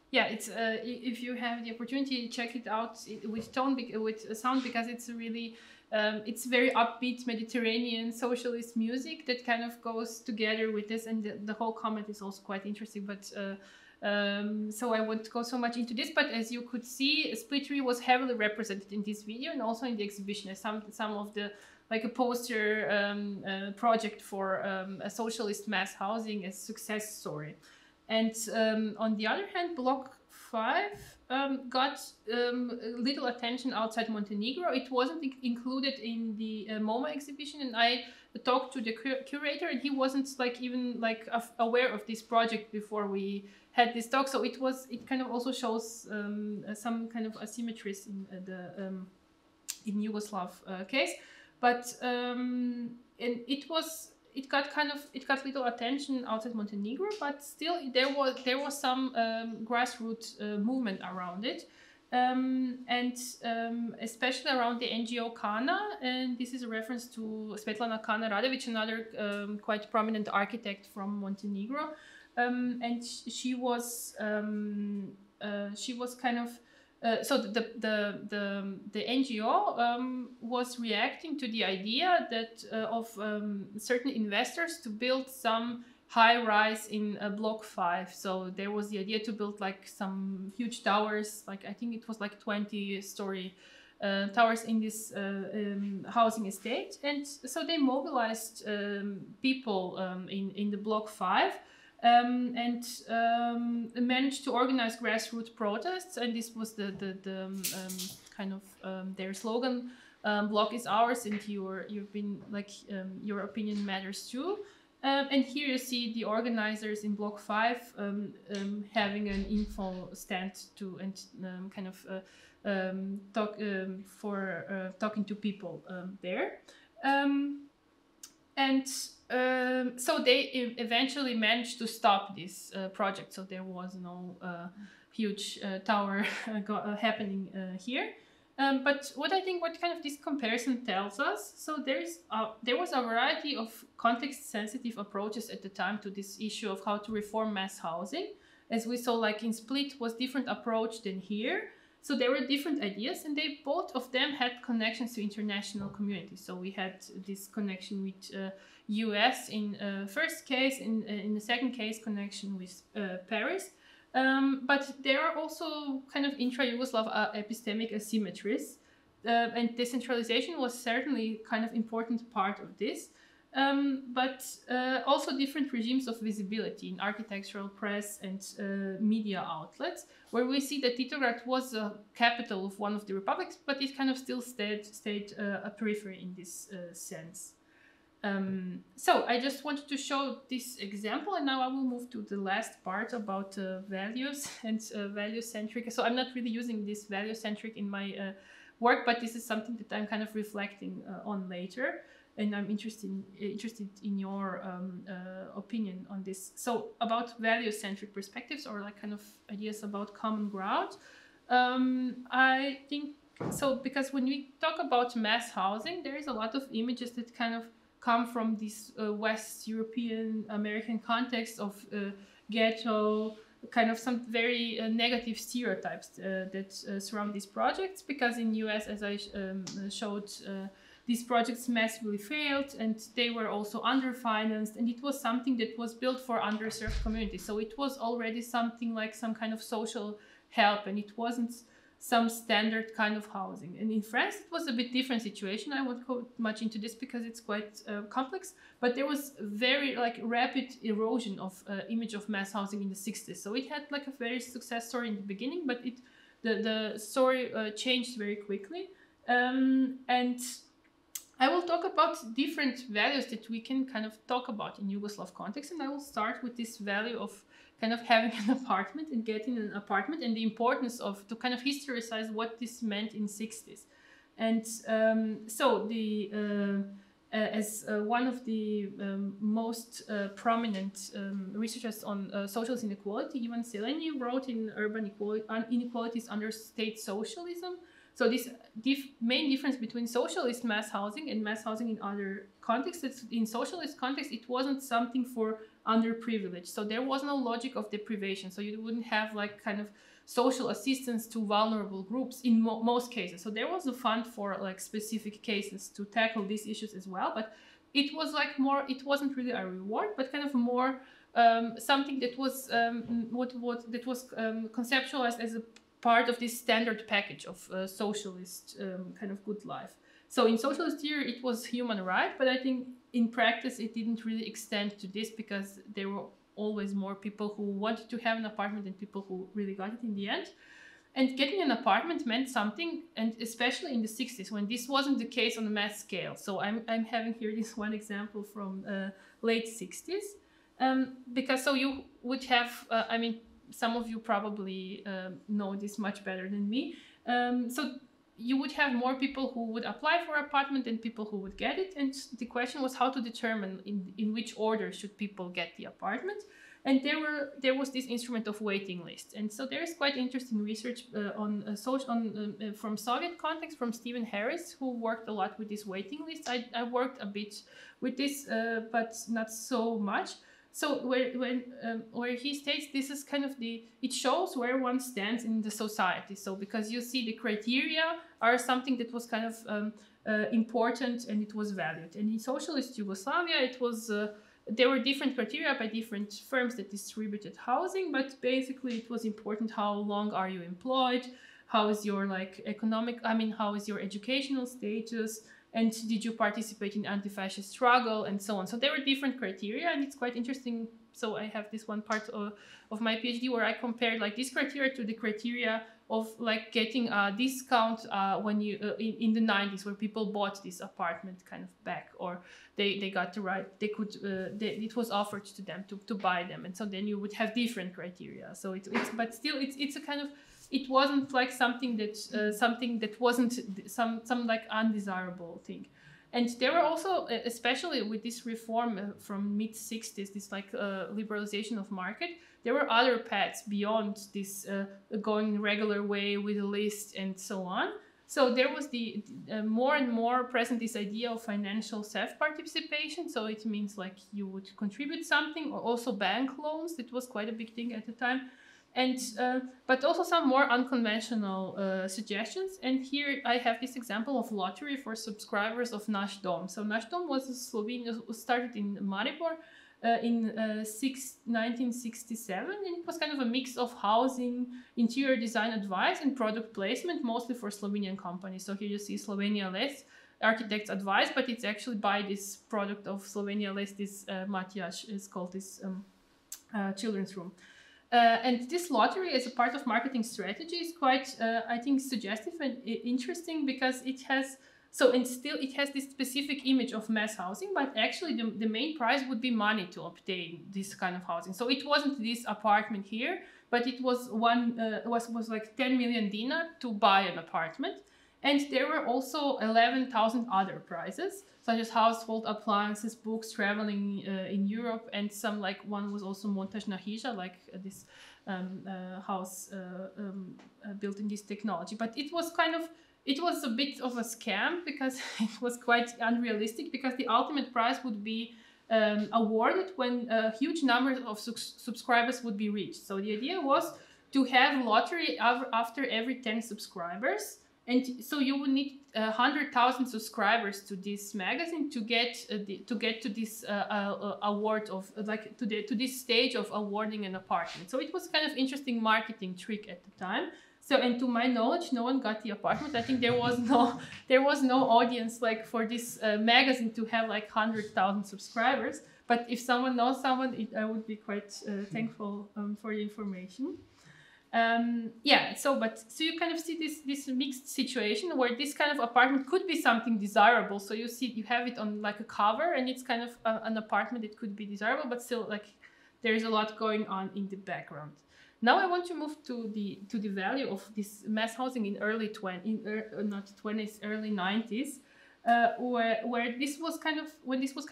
yeah. It's if you have the opportunity, check it out with sound, because it's really it's very upbeat Mediterranean socialist music that kind of goes together with this, and the whole comment is also quite interesting. But so I won't go so much into this, but as you could see, Split Tree was heavily represented in this video and also in the exhibition as some of the, like a poster project for a socialist mass housing as success story. And on the other hand, Block 5 got little attention outside Montenegro. It wasn't included in the MoMA exhibition, and I talked to the curator, and he wasn't even aware of this project before we had this talk. So it kind of also shows some kind of asymmetries in the in Yugoslav case. But and it got little attention outside Montenegro, but still there was some grassroots movement around it. Especially around the NGO Kana, and this is a reference to Svetlana Kana-Radovic, another quite prominent architect from Montenegro, and she was kind of so the NGO was reacting to the idea that of certain investors to build some high rise in block 5. So there was the idea to build like some huge towers, like I think it was like 20-story towers in this housing estate. And so they mobilized people in the block 5 and managed to organize grassroots protests. And this was the kind of their slogan, block is ours and you've been like your opinion matters too. And here you see the organizers in block 5 having an info stand to and kind of talking to people there. So they eventually managed to stop this project. So there was no huge tower happening here. But what kind of this comparison tells us, so there was a variety of context-sensitive approaches at the time to this issue of how to reform mass housing. As we saw, like in Split was different approach than here. So there were different ideas, and both of them had connections to international community. So we had this connection with US in first case, in the second case, connection with Paris. But there are also kind of intra-Yugoslav epistemic asymmetries, and decentralization was certainly kind of important part of this, but also different regimes of visibility in architectural press and media outlets, where we see that Titograd was a capital of one of the republics, but it kind of still stayed a periphery in this sense. So I just wanted to show this example, and now I will move to the last part about values and value-centric. So I'm not really using this value-centric in my work, but this is something that I'm kind of reflecting on later, and I'm interested in your opinion on this. So about value-centric perspectives, or like kind of ideas about common ground, I think so, because when we talk about mass housing, there is a lot of images that kind of come from this West European American context of ghetto, kind of some very negative stereotypes that surround these projects, because in US, as I showed, these projects massively failed and they were also underfinanced, and it was something that was built for underserved communities. So it was already something like some kind of social help, and it wasn't some standard kind of housing. And in France, it was a bit different situation. I won't go much into this because it's quite complex, but there was very like rapid erosion of image of mass housing in the 60s. So it had like a very success story in the beginning, but the story changed very quickly. And I will talk about different values that we can kind of talk about in Yugoslav context. And I will start with this value of kind of having an apartment and getting an apartment, and the importance of to kind of historicize what this meant in 60s. And so the as one of the most prominent researchers on social inequality, Ivan Seleni, wrote in Urban Inequalities Under State Socialism. So this main difference between socialist mass housing and mass housing in other contexts, is in socialist context, it wasn't something for underprivileged. So there was no logic of deprivation. So you wouldn't have like kind of social assistance to vulnerable groups in most cases. So there was a fund for like specific cases to tackle these issues as well. But it was like more, it wasn't really a reward, but kind of more something that was conceptualized as a part of this standard package of socialist kind of good life. So in socialist theory, it was human right, but I think in practice, it didn't really extend to this, because there were always more people who wanted to have an apartment than people who really got it in the end. And getting an apartment meant something, and especially in the 60s, when this wasn't the case on a mass scale. So I'm having here this one example from late 60s, because so you would have, I mean, some of you probably know this much better than me. So you would have more people who would apply for an apartment than people who would get it. And the question was how to determine in which order should people get the apartment. And there was this instrument of waiting list, and so there is quite interesting research from Soviet context from Stephen Harris, who worked a lot with this waiting list. I worked a bit with this, but not so much. So where he states this is kind of it shows where one stands in the society. So because you see the criteria are something that was kind of important and it was valued. And in socialist Yugoslavia, it was. There were different criteria by different firms that distributed housing, but basically it was important how long are you employed, how is your how is your educational status, and did you participate in anti-fascist struggle, and so on. So there were different criteria, and it's quite interesting. So I have this one part of my PhD where I compared like this criteria to the criteria of like getting a discount when you in the 90s, where people bought this apartment kind of back, or they got the right, they could it was offered to them to buy them, and so then you would have different criteria. So it's but still it's a kind of, it wasn't like something that wasn't some like undesirable thing. And there were also, especially with this reform from mid-60s, this like liberalization of market, there were other paths beyond this going regular way with a list and so on. So there was the more and more present this idea of financial self-participation. So it means like you would contribute something, or also bank loans. That was quite a big thing at the time. And but also some more unconventional suggestions. And here I have this example of lottery for subscribers of Naš Dom. So Naš Dom was started in Maribor in 1967, and it was kind of a mix of housing, interior design advice, and product placement, mostly for Slovenian companies. So here you see Slovenia Les Architects Advice, but it's actually by this product of Slovenia Les, this Matjaž is called this children's room. And this lottery as a part of marketing strategy is quite, I think, suggestive and interesting, because it has, it has this specific image of mass housing, but actually the main prize would be money to obtain this kind of housing. So it wasn't this apartment here, but it was was like 10 million dinar to buy an apartment. And there were also 11,000 other prizes, such as household appliances, books, traveling in Europe, and some, like one was also montažna hiža, like this house built in this technology. But it was it was a bit of a scam, because it was quite unrealistic, because the ultimate prize would be awarded when a huge number of subscribers would be reached. So the idea was to have lottery after every 10 subscribers. And so you would need 100,000 subscribers to this magazine to get to this award of to this stage of awarding an apartment. So it was kind of interesting marketing trick at the time. So, and to my knowledge, no one got the apartment. I think there was no audience like for this magazine to have like 100,000 subscribers. But if someone knows someone, I would be quite thankful for the information. So you kind of see this mixed situation where this kind of apartment could be something desirable. So you have it on like a cover, and it's kind of an apartment that could be desirable, but still like there is a lot going on in the background. Now I want to move to the value of this mass housing in early 90s. Where this was kind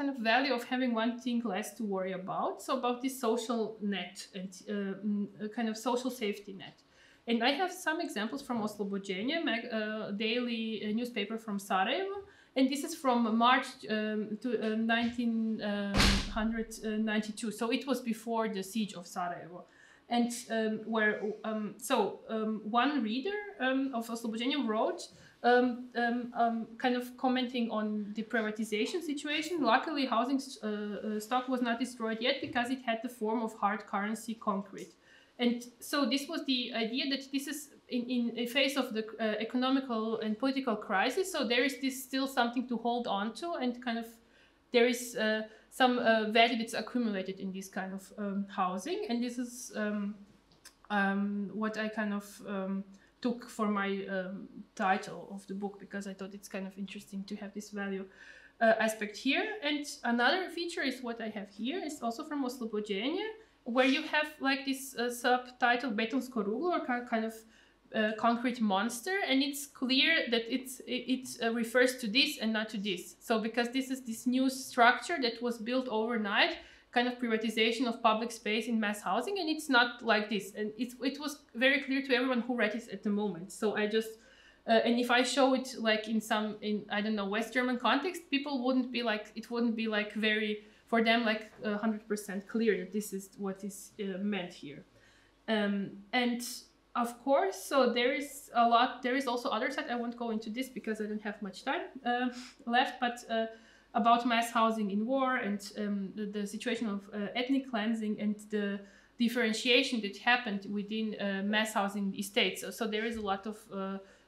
of value of having one thing less to worry about. So about this social net and kind of social safety net. And I have some examples from Oslobođenje, daily newspaper from Sarajevo. And this is from March to 1992. So it was before the siege of Sarajevo. And one reader of Oslobođenje wrote, kind of commenting on the privatization situation. Luckily, housing stock was not destroyed yet, because it had the form of hard currency, concrete. And so this was the idea that this is in a phase of the economical and political crisis. So there is still something to hold on to, and kind of there is some value that's accumulated in this kind of housing. And this is what I kind of took for my title of the book, because I thought it's kind of interesting to have this value aspect here. And another feature is what I have here, is also from Oslobođenje, where you have like this subtitle Betonsko ruglo, or kind of concrete monster, and it's clear that it refers to this and not to this. So because this is this new structure that was built overnight, kind of privatization of public space in mass housing, and it's not like this. And it was very clear to everyone who read it at the moment. So I just and if I show it like in I don't know, West German context, people wouldn't be like very, for them, like 100% clear that this is what is meant here. And of course, so there is also other side. I won't go into this because I don't have much time left, but about mass housing in war and the situation of ethnic cleansing and the differentiation that happened within mass housing estates. So there is a lot of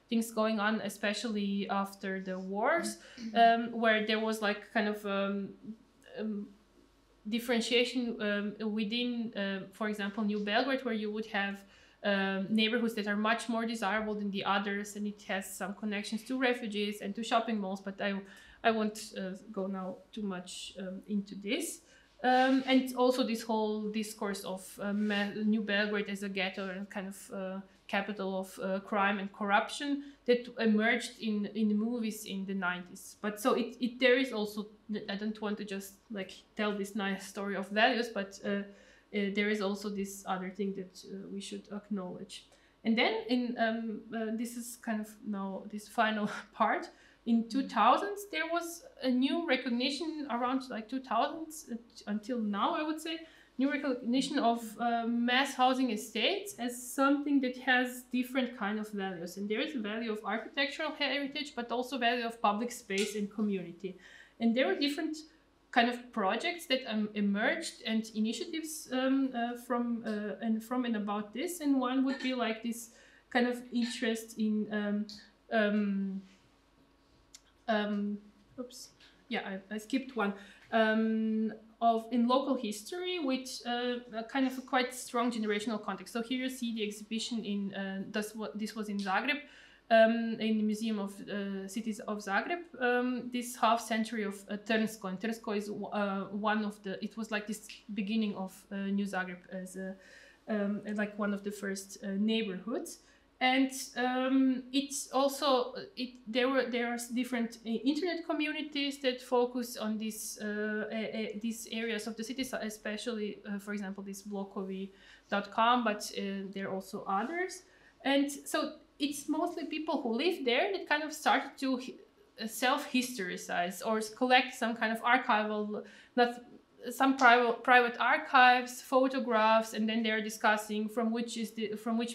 things going on, especially after the wars, where there was like kind of differentiation within, for example, New Belgrade, where you would have neighborhoods that are much more desirable than the others, and it has some connections to refugees and to shopping malls, but I won't go now too much into this. And also this whole discourse of New Belgrade as a ghetto and kind of capital of crime and corruption that emerged in the movies in the 90s. But so there is also, I don't want to just like tell this nice story of values, but there is also this other thing that we should acknowledge. And then this is kind of now this final part. In 2000s, there was a new recognition around like 2000s until now, I would say, new recognition of mass housing estates as something that has different kind of values. And there is a value of architectural heritage, but also value of public space and community. And there are different kind of projects that emerged and initiatives from and about this. And one would be like this kind of interest in I skipped one. In local history, with kind of a quite strong generational context. So here you see the exhibition in this was in Zagreb, in the Museum of Cities of Zagreb. This half century of Trnsko, and Trnsko is one of the. It was like this beginning of New Zagreb as like one of the first neighborhoods. And it's also there are different internet communities that focus on these areas of the cities, especially for example this blokovi.com, but there are also others. And so it's mostly people who live there that kind of started to self-historicize or collect some kind of archival, some private archives, photographs, and then they're discussing from which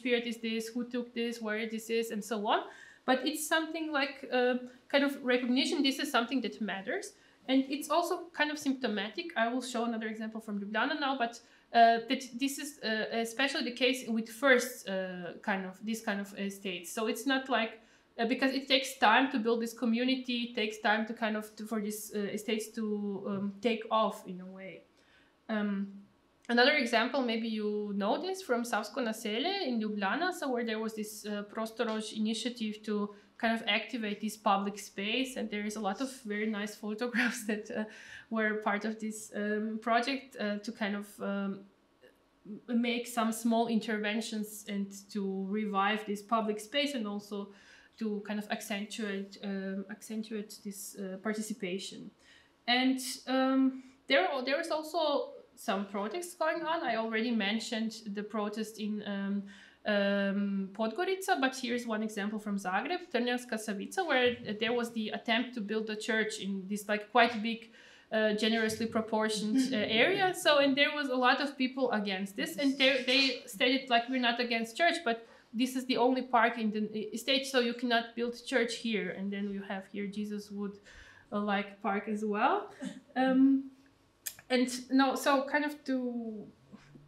period is this, who took this, where this is, and so on. But it's something like kind of recognition. This is something that matters, and it's also kind of symptomatic. I will show another example from Ljubljana now, but that this is especially the case with first this kind of estates. So it's not like because it takes time to build this community, it takes time to kind of for these estates to take off in a way. Another example, maybe you know this, from Savsko Naselje in Ljubljana, so where there was this Prostoroj initiative to kind of activate this public space, and there is a lot of very nice photographs that were part of this project to kind of make some small interventions and to revive this public space, and also to kind of accentuate this participation. And there is also some protests going on. I already mentioned the protest in Podgorica, but here's one example from Zagreb, Trnjanska Savica, where there was the attempt to build a church in this like quite big, generously proportioned area. So, and there was a lot of people against this, and they stated like, we're not against church, but this is the only park in the estate, so you cannot build church here. And then you have here Jesus Wood like park as well. And no, so kind of to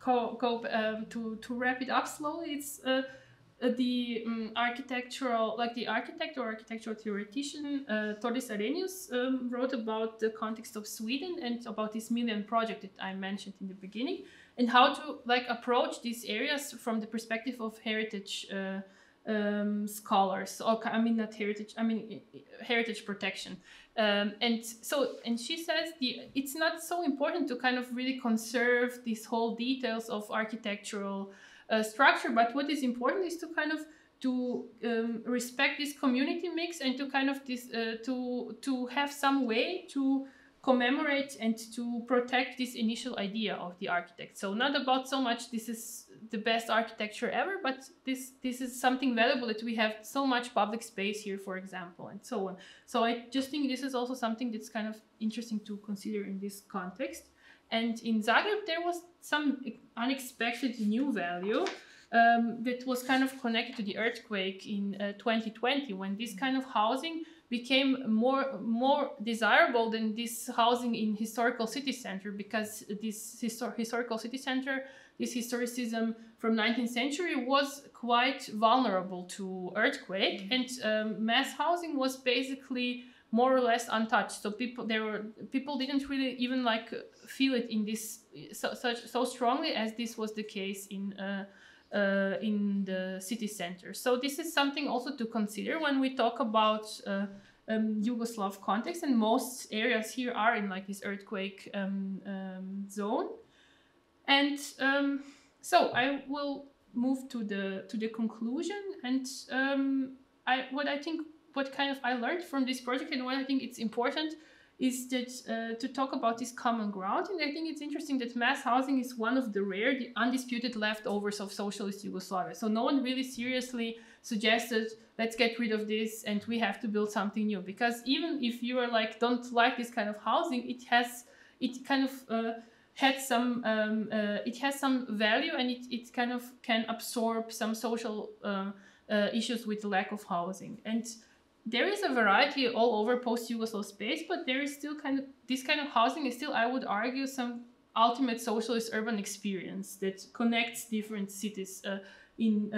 to wrap it up slowly, it's the architectural, like the architect or architectural theoretician Tordis Arrhenius wrote about the context of Sweden and about this Million project that I mentioned in the beginning, and how to like approach these areas from the perspective of heritage scholars, or I mean not heritage, I mean heritage protection. And she says it's not so important to kind of really conserve these whole details of architectural structure, but what is important is to kind of respect this community mix, and to kind of to have some way to commemorate and to protect this initial idea of the architect. So not about so much this is the best architecture ever, but this is something valuable that we have so much public space here, for example, and so on. So I just think this is also something that's kind of interesting to consider in this context. And in Zagreb, there was some unexpected new value that was kind of connected to the earthquake in 2020, when this kind of housing became more desirable than this housing in historical city center, because this historical city center, this historicism from 19th century was quite vulnerable to earthquake, and mass housing was basically more or less untouched. So people didn't really even like feel it in this so strongly as this was the case in the city center. So this is something also to consider when we talk about Yugoslav context, and most areas here are in like this earthquake zone. And so I will move to the conclusion, and what I learned from this project, and what I think it's important is that to talk about this common ground. And I think it's interesting that mass housing is one of the rare, the undisputed leftovers of socialist Yugoslavia. So no one really seriously suggested, let's get rid of this and we have to build something new. Because even if you are like, don't like this kind of housing, it has some value, and it kind of can absorb some social issues with the lack of housing. And there is a variety all over post-Yugoslav space, but there is still this kind of housing is still, I would argue, some ultimate socialist urban experience that connects different cities in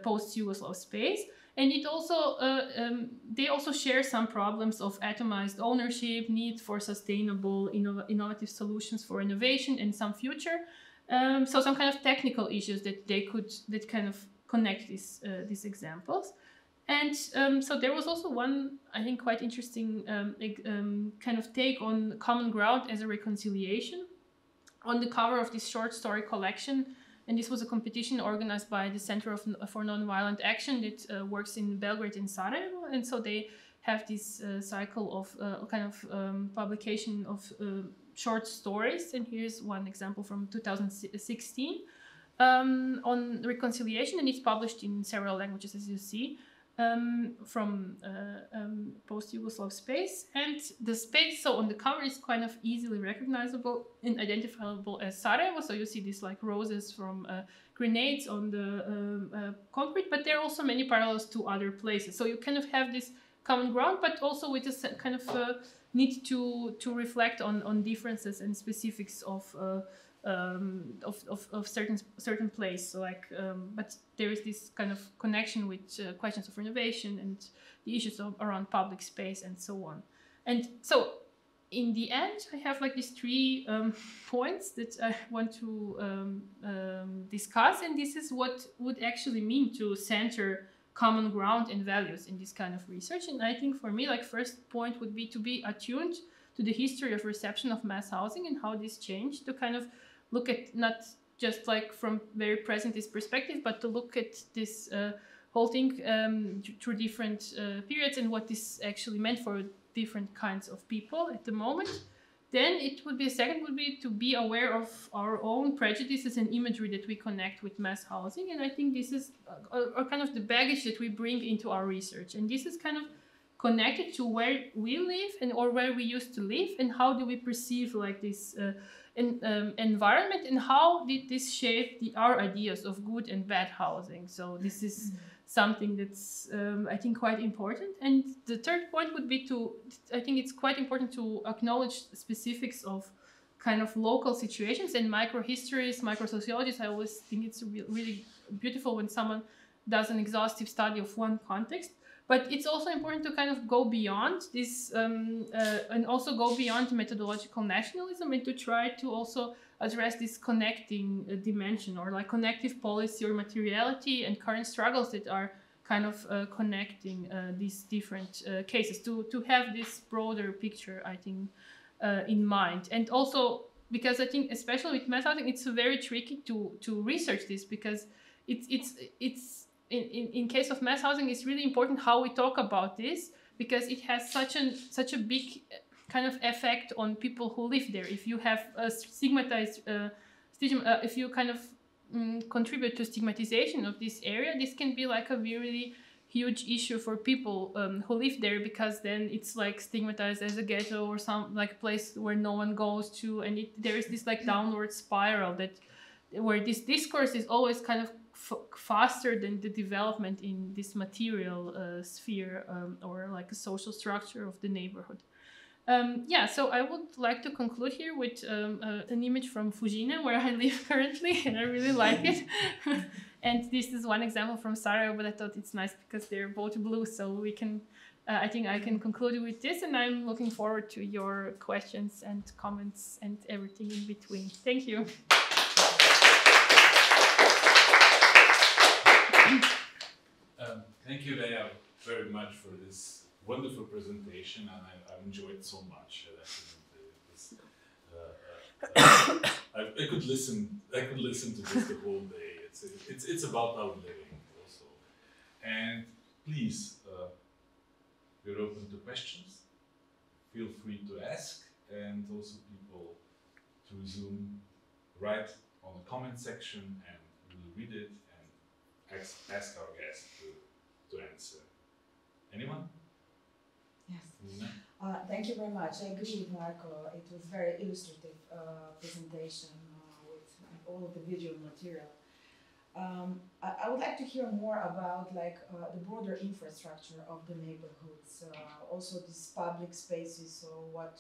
post-Yugoslav space. And it also, they also share some problems of atomized ownership, need for sustainable, innovative solutions for innovation and some future. So some kind of technical issues that kind of connect these examples. And so there was also one, I think, quite interesting kind of take on common ground as a reconciliation on the cover of this short story collection. And this was a competition organized by the Center for Nonviolent Action that works in Belgrade and Sarajevo. And so they have this cycle of publication of short stories. And here's one example from 2016 on reconciliation. And it's published in several languages, as you see. From post-Yugoslav space, and the space, so on the cover, is kind of easily recognizable and identifiable as Sarajevo. So you see these like roses from grenades on the concrete, but there are also many parallels to other places. So you kind of have this common ground, but also with a kind of need to reflect on differences and specifics of certain place. So like, but there is this kind of connection with questions of renovation and the issues around public space and so on. And so in the end, I have like these three points that I want to discuss. And this is what would actually mean to center common ground and values in this kind of research. And I think for me, like, first point would be to be attuned to the history of reception of mass housing and how this changed, to kind of look at not just like from very presentist perspective, but to look at this whole thing through different periods and what this actually meant for different kinds of people at the moment. Then it would be, second would be to be aware of our own prejudices and imagery that we connect with mass housing. And I think this is a kind of the baggage that we bring into our research. And this is kind of connected to where we live or where we used to live, and how do we perceive like this environment, and how did this shape our ideas of good and bad housing. So this is something that's I think quite important. And the third point would be I think it's quite important to acknowledge specifics of kind of local situations and microhistories, microsociologies. I always think it's really beautiful when someone does an exhaustive study of one context. But it's also important to kind of go beyond this and also go beyond methodological nationalism, and to try to also address this connecting dimension, or like connective policy or materiality and current struggles that are kind of connecting these different cases, to have this broader picture, I think, in mind. And also because I think, especially with mass housing, it's very tricky to research this, because it's in case of mass housing, it's really important how we talk about this, because it has such a big kind of effect on people who live there. If you have a stigmatized, if you kind of contribute to stigmatization of this area, this can be like a really huge issue for people who live there, because then it's like stigmatized as a ghetto or some like place where no one goes to, and there is this like downward spiral that where this discourse is always kind of faster than the development in this material sphere or like a social structure of the neighborhood. Yeah, so I would like to conclude here with an image from Fujina, where I live currently, and I really like it. And this is one example from Sarajevo, but I thought it's nice because they're both blue, so we can, I think I can conclude with this, and I'm looking forward to your questions and comments and everything in between. Thank you. Thank you, Leah, very much for this wonderful presentation, and I enjoyed so much. I could listen to this the whole day. It's about our living also. And please, we're open to questions. Feel free to ask, and also people through Zoom write on the comment section, and we'll read it and ask our guests to answer. Anyone? Yes. Nina? Thank you very much. I agree with Marko. It was very illustrative presentation with all of the visual material. I would like to hear more about the broader infrastructure of the neighborhoods, also these public spaces, so what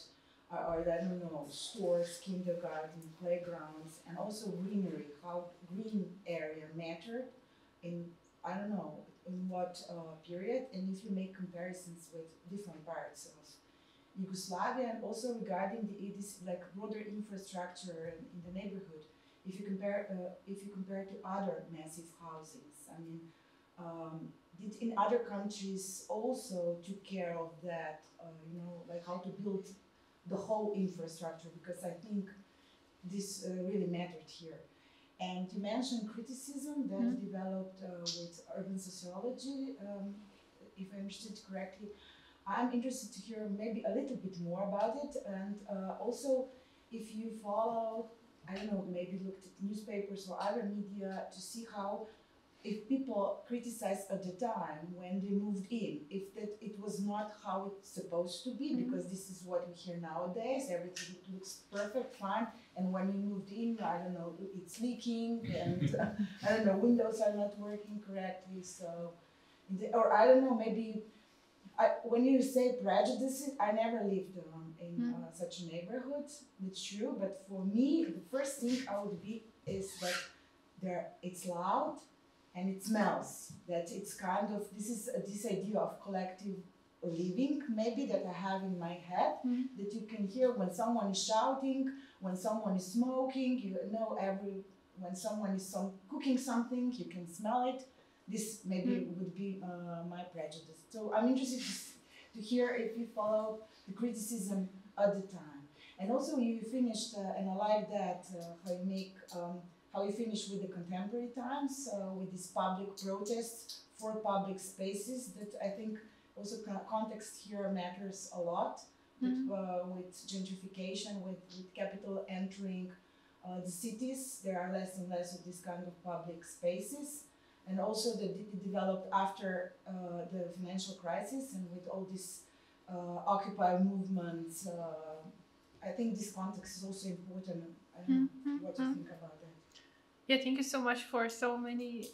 are, I don't know, stores, kindergarten, playgrounds, and also greenery, how green area mattered in, I don't know, in what period, and if you make comparisons with different parts of Yugoslavia, and also regarding this like broader infrastructure in the neighborhood, if you compare to other massive housings. I mean, did in other countries also took care of that, you know, like how to build the whole infrastructure, because I think this really mattered here. And you mentioned criticism that developed with urban sociology, if I understood correctly. I'm interested to hear maybe a little bit more about it, and also if you follow, I don't know, maybe looked at newspapers or other media to see how, if people criticized at the time when they moved in, if that it was not how it's supposed to be, because this is what we hear nowadays, everything looks perfect, fine, and when you moved in, I don't know, it's leaking, and I don't know, windows are not working correctly, so, or I don't know, maybe, when you say prejudices, I never lived in such a neighborhood, it's true, but for me, the first thing I would be is that it's loud and it smells, that it's kind of, this idea of collective living, maybe, that I have in my head, that you can hear when someone is shouting, when someone is smoking, you know, when someone is cooking something, you can smell it. This maybe would be my prejudice. So I'm interested to hear if you follow the criticism at the time. And also you finished, and I like that, how you finish with the contemporary times, with these public protests for public spaces, that I think also context here matters a lot, with gentrification, with capital entering the cities, there are less and less of this kind of public spaces. And also that it developed after the financial crisis, and with all these Occupy movements, I think this context is also important. I don't know what you think about that. Yeah, thank you so much for so many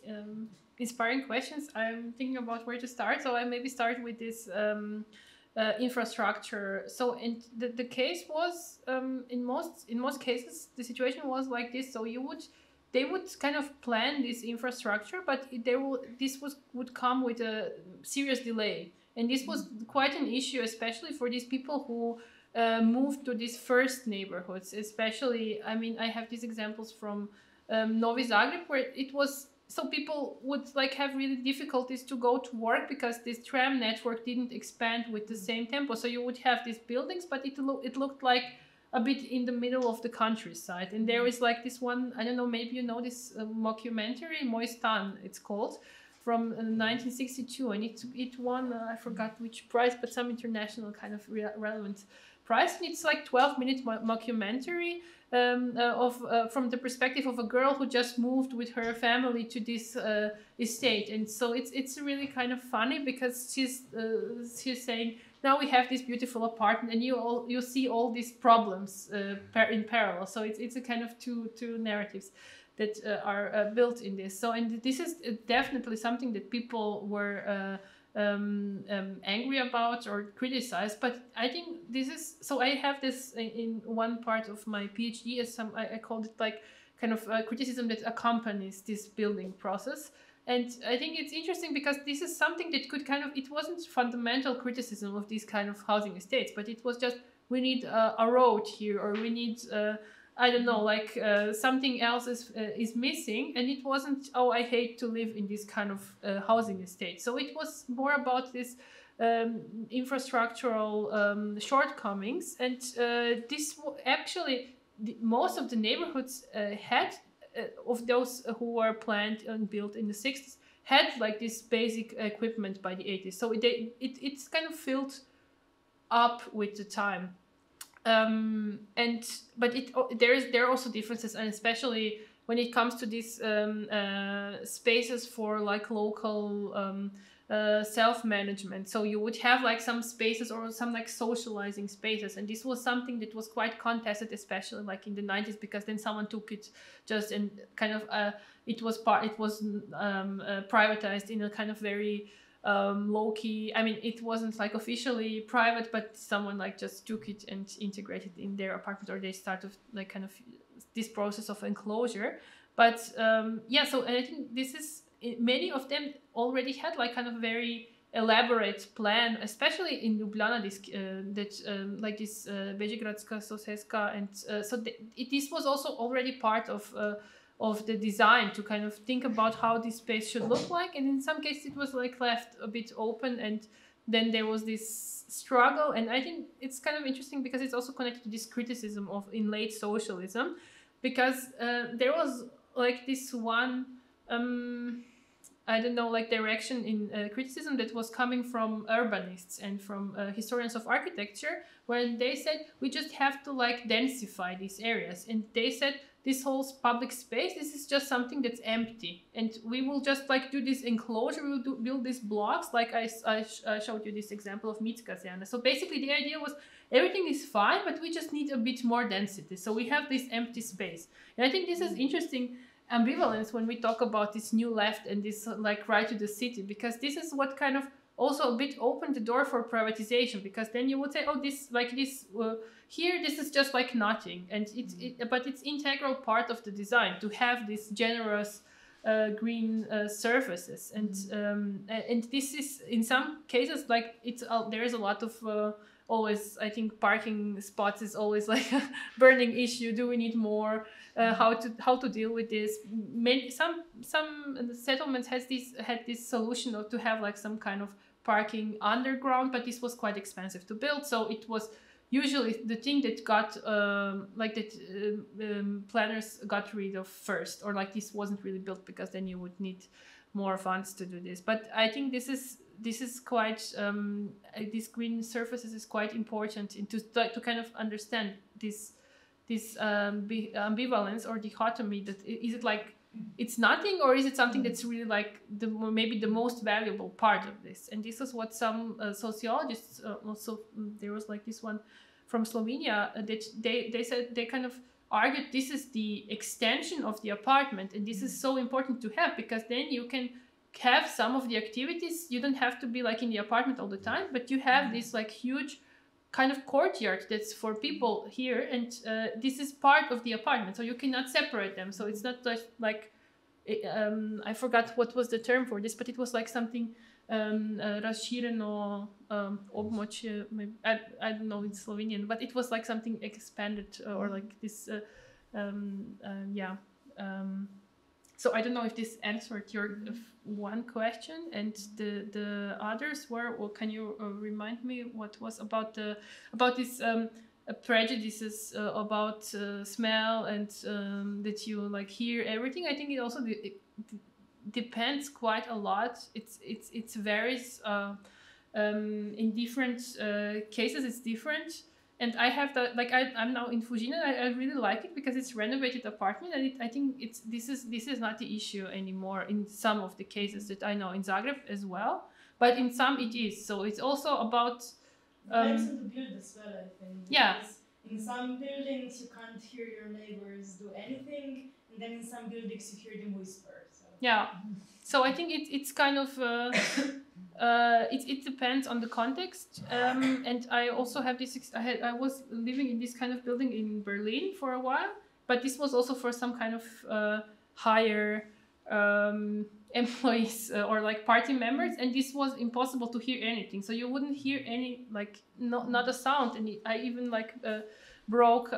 inspiring questions. I'm thinking about where to start, so I maybe start with this infrastructure. So, and the case was in most cases the situation was like this. So they would kind of plan this infrastructure, but this would come with a serious delay, and this was quite an issue, especially for these people who moved to these first neighborhoods. Especially, I mean, I have these examples from Novi Zagreb, where it was so people would like have really difficulties to go to work because this tram network didn't expand with the same tempo. So you would have these buildings, but it looked like a bit in the middle of the countryside. And there is like this one, I don't know, maybe you know this mockumentary, Moistan, it's called, from 1962. And it won, I forgot which prize, but some international kind of relevant price, and it's like 12-minute mockumentary from the perspective of a girl who just moved with her family to this estate. And so it's really kind of funny, because she's saying, now we have this beautiful apartment, and you see all these problems in parallel. So it's a kind of two narratives that are built in this. So, and this is definitely something that people were angry about or criticized. But I think this is, so I have this in one part of my PhD as I called it like kind of criticism that accompanies this building process. And I think it's interesting because this is something that could kind of, it wasn't fundamental criticism of these kind of housing estates, but it was just, we need a road here, or we need, I don't know, like something else is missing. And it wasn't, oh, I hate to live in this kind of housing estate. So it was more about this infrastructural shortcomings. And this actually, most of the neighborhoods had, of those who were planned and built in the 60s, had like this basic equipment by the 80s. So it's kind of filled up with the time. But there are also differences, and especially when it comes to these spaces for like local self-management. So you would have like some spaces or some like socializing spaces, and this was something that was quite contested, especially like in the 90s, because then someone took it just and kind of it was privatized in a kind of very low-key. I mean, it wasn't like officially private, but someone like just took it and integrated in their apartment, or they started like kind of this process of enclosure. But yeah, so I think this is, many of them already had like kind of very elaborate plan, especially in Ljubljana, this like this Bežigradska Soseska, and so this was also already part of the design, to kind of think about how this space should look like. And in some cases it was like left a bit open, and then there was this struggle. And I think it's kind of interesting because it's also connected to this criticism of in late socialism, because there was like this one I don't know, like direction in criticism that was coming from urbanists and from historians of architecture, when they said we just have to like densify these areas. And they said this whole public space, this is just something that's empty, and we will just like do this enclosure, we will build these blocks, like I showed you this example of Mītskasiena. So basically the idea was everything is fine, but we just need a bit more density, so we have this empty space. And I think this is interesting ambivalence when we talk about this new left and this like right to the city, because this is what kind of also a bit opened the door for privatization, because then you would say, oh, this like this here, this is just like nothing, and but it's integral part of the design to have these generous green surfaces. And this is in some cases like it's there is a lot of always, I think parking spots is always like a burning issue. Do we need more? How to deal with this? Some settlements had this solution of to have like some kind of parking underground, but this was quite expensive to build. So it was usually the thing that got planners got rid of first, or like this wasn't really built because then you would need more funds to do this. But I think this is quite these green surfaces is quite important to kind of understand this ambivalence or dichotomy. That is it like it's nothing, or is it something that's really like maybe the most valuable part of this? And this is what some sociologists also, there was like this one from Slovenia that they said, they kind of argued this is the extension of the apartment, and this is so important to have, because then you can have some of the activities. You don't have to be like in the apartment all the time, but you have this like huge kind of courtyard that's for people here, and this is part of the apartment, so you cannot separate them. So it's not just like I forgot what was the term for this, but it was like something rozšíreno območje, I don't know in Slovenian, but it was like something expanded or like this so I don't know if this answered your one question, and the others were, well, can you remind me what was about this prejudices about smell and that you like hear everything? I think it also depends quite a lot. It varies in different cases. It's different. And I have I'm now in Fujina. I really like it because it's renovated apartment, and I think this is not the issue anymore in some of the cases that I know in Zagreb as well. But in some it is. So it's also about depends on the build as well, I think. Yeah. In some buildings you can't hear your neighbors do anything, and then in some buildings you hear them whisper. So. Yeah. So I think it's kind of it depends on the context. And I also have this. I was living in this kind of building in Berlin for a while, but this was also for some kind of higher employees or like party members, and this was impossible to hear anything. So you wouldn't hear any not a sound, and I even broke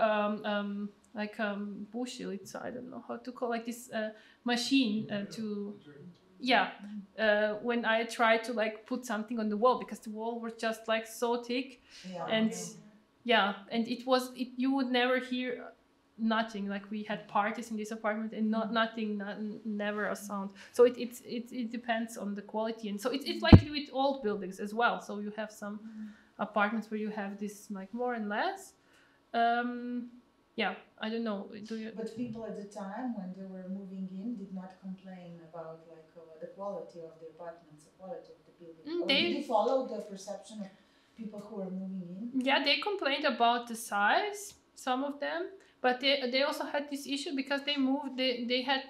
bushel. I don't know how to call this machine to. Yeah, when I tried to put something on the wall, because the wall was just so thick, and you would never hear nothing. We had parties in this apartment and never a sound. So it depends on the quality, and so it's like with old buildings as well. So you have some apartments where you have this more and less. Yeah, I don't know. But people at the time when they were moving in did not complain about the quality of the apartments, the quality of the building. Did you follow the perception of people who were moving in? Yeah, they complained about the size, some of them, but they also had this issue because they moved. They had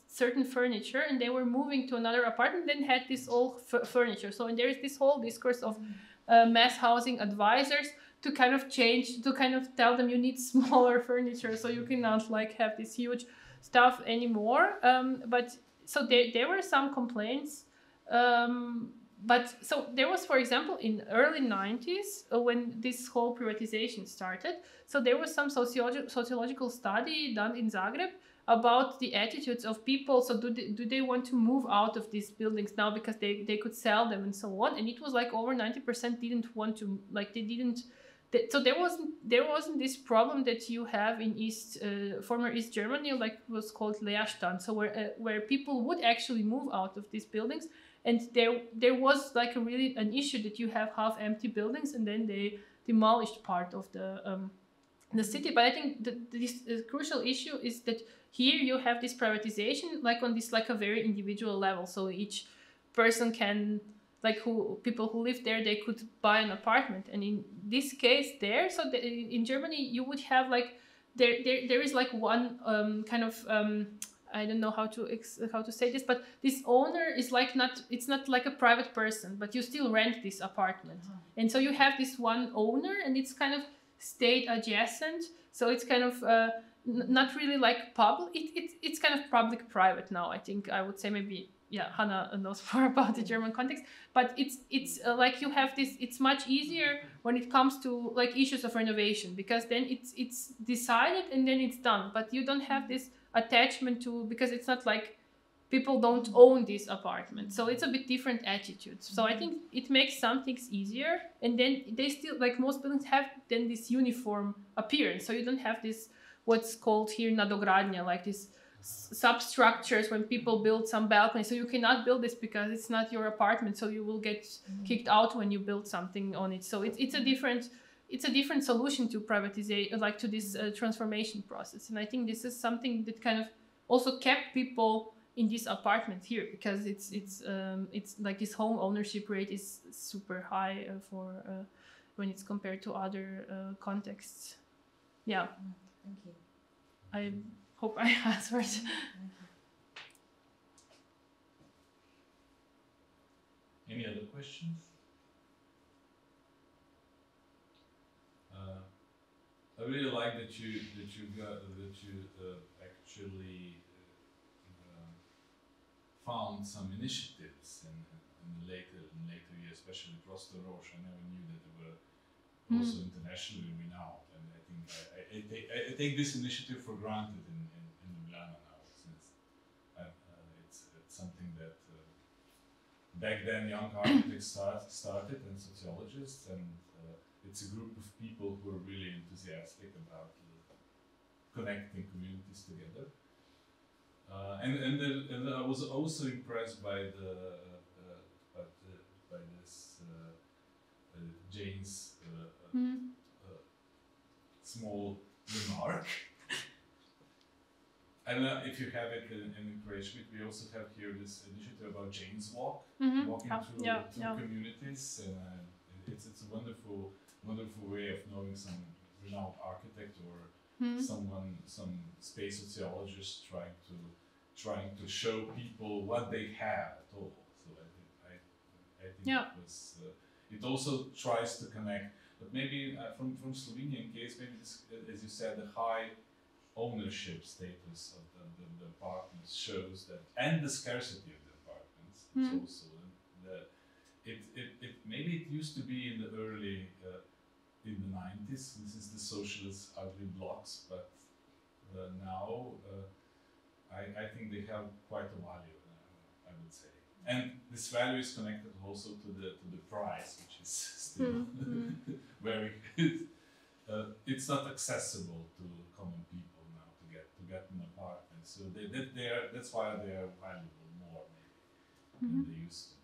certain furniture, and they were moving to another apartment. Then had this old furniture. So there is this whole discourse of mass housing advisors to kind of tell them you need smaller furniture, so you cannot have this huge stuff anymore. But so there were some complaints. But so there was, for example, in early 90s when this whole privatization started. So there was some sociological study done in Zagreb about the attitudes of people. So do they want to move out of these buildings now because they could sell them and so on? And it was over 90% didn't want to, they didn't. So there wasn't this problem that you have in former East Germany, was called Leerstand. So where people would actually move out of these buildings, and there was an issue that you have half empty buildings, and then they demolished part of the city. But I think this crucial issue is that here you have this privatization on this a very individual level. So each person can. People who live there, they could buy an apartment, and in this case, in Germany, you would have there is one kind of I don't know how to say this, but this owner is it's not like a private person, but you still rent this apartment, and so you have this one owner, and it's kind of state adjacent, so it's kind of not really public. It's kind of public private now. I think I would say maybe. Yeah, Hannah knows more about the German context, but it's you have this. It's much easier when it comes to issues of renovation, because then it's decided and then it's done. But you don't have this attachment to, because it's not people don't own this apartment, so it's a bit different attitudes. So I think it makes some things easier, and then they still most buildings have then this uniform appearance. So you don't have this what's called here nadogradnja, this substructures when people build some balcony. So you cannot build this because it's not your apartment, so you will get kicked out when you build something on it. So it's a different solution to privatization, to this transformation process. And I think this is something that kind of also kept people in this apartment here, because it's this home ownership rate is super high for when it's compared to other contexts. Yeah. Thank you. I hope I answered. Any other questions? I really like that you actually found some initiatives in the later years, especially Prosto Roche. I never knew that they were also internationally renowned, and I think I take this initiative for granted in Ljubljana now, since it's something that back then young architects started, and sociologists, and it's a group of people who are really enthusiastic about connecting communities together. And I was also impressed by this Jane's small remark. And if you have it in Croatia, we also have here this initiative about Jane's Walk, walking through communities, and it's a wonderful way of knowing some renowned architect or some space sociologist trying to show people what they have at all. So I think it was. It also tries to connect, but maybe from Slovenian case, maybe this, as you said, the high ownership status of the apartments shows that, and the scarcity of the apartments. It's also maybe it used to be in the early in the 90s. This is the socialist ugly blocks, but now I think they have quite a value. I would say, and this value is connected also to the price, which is still very. It's not accessible to common people to get an apartment, so that's why they are valuable more maybe than they used to be.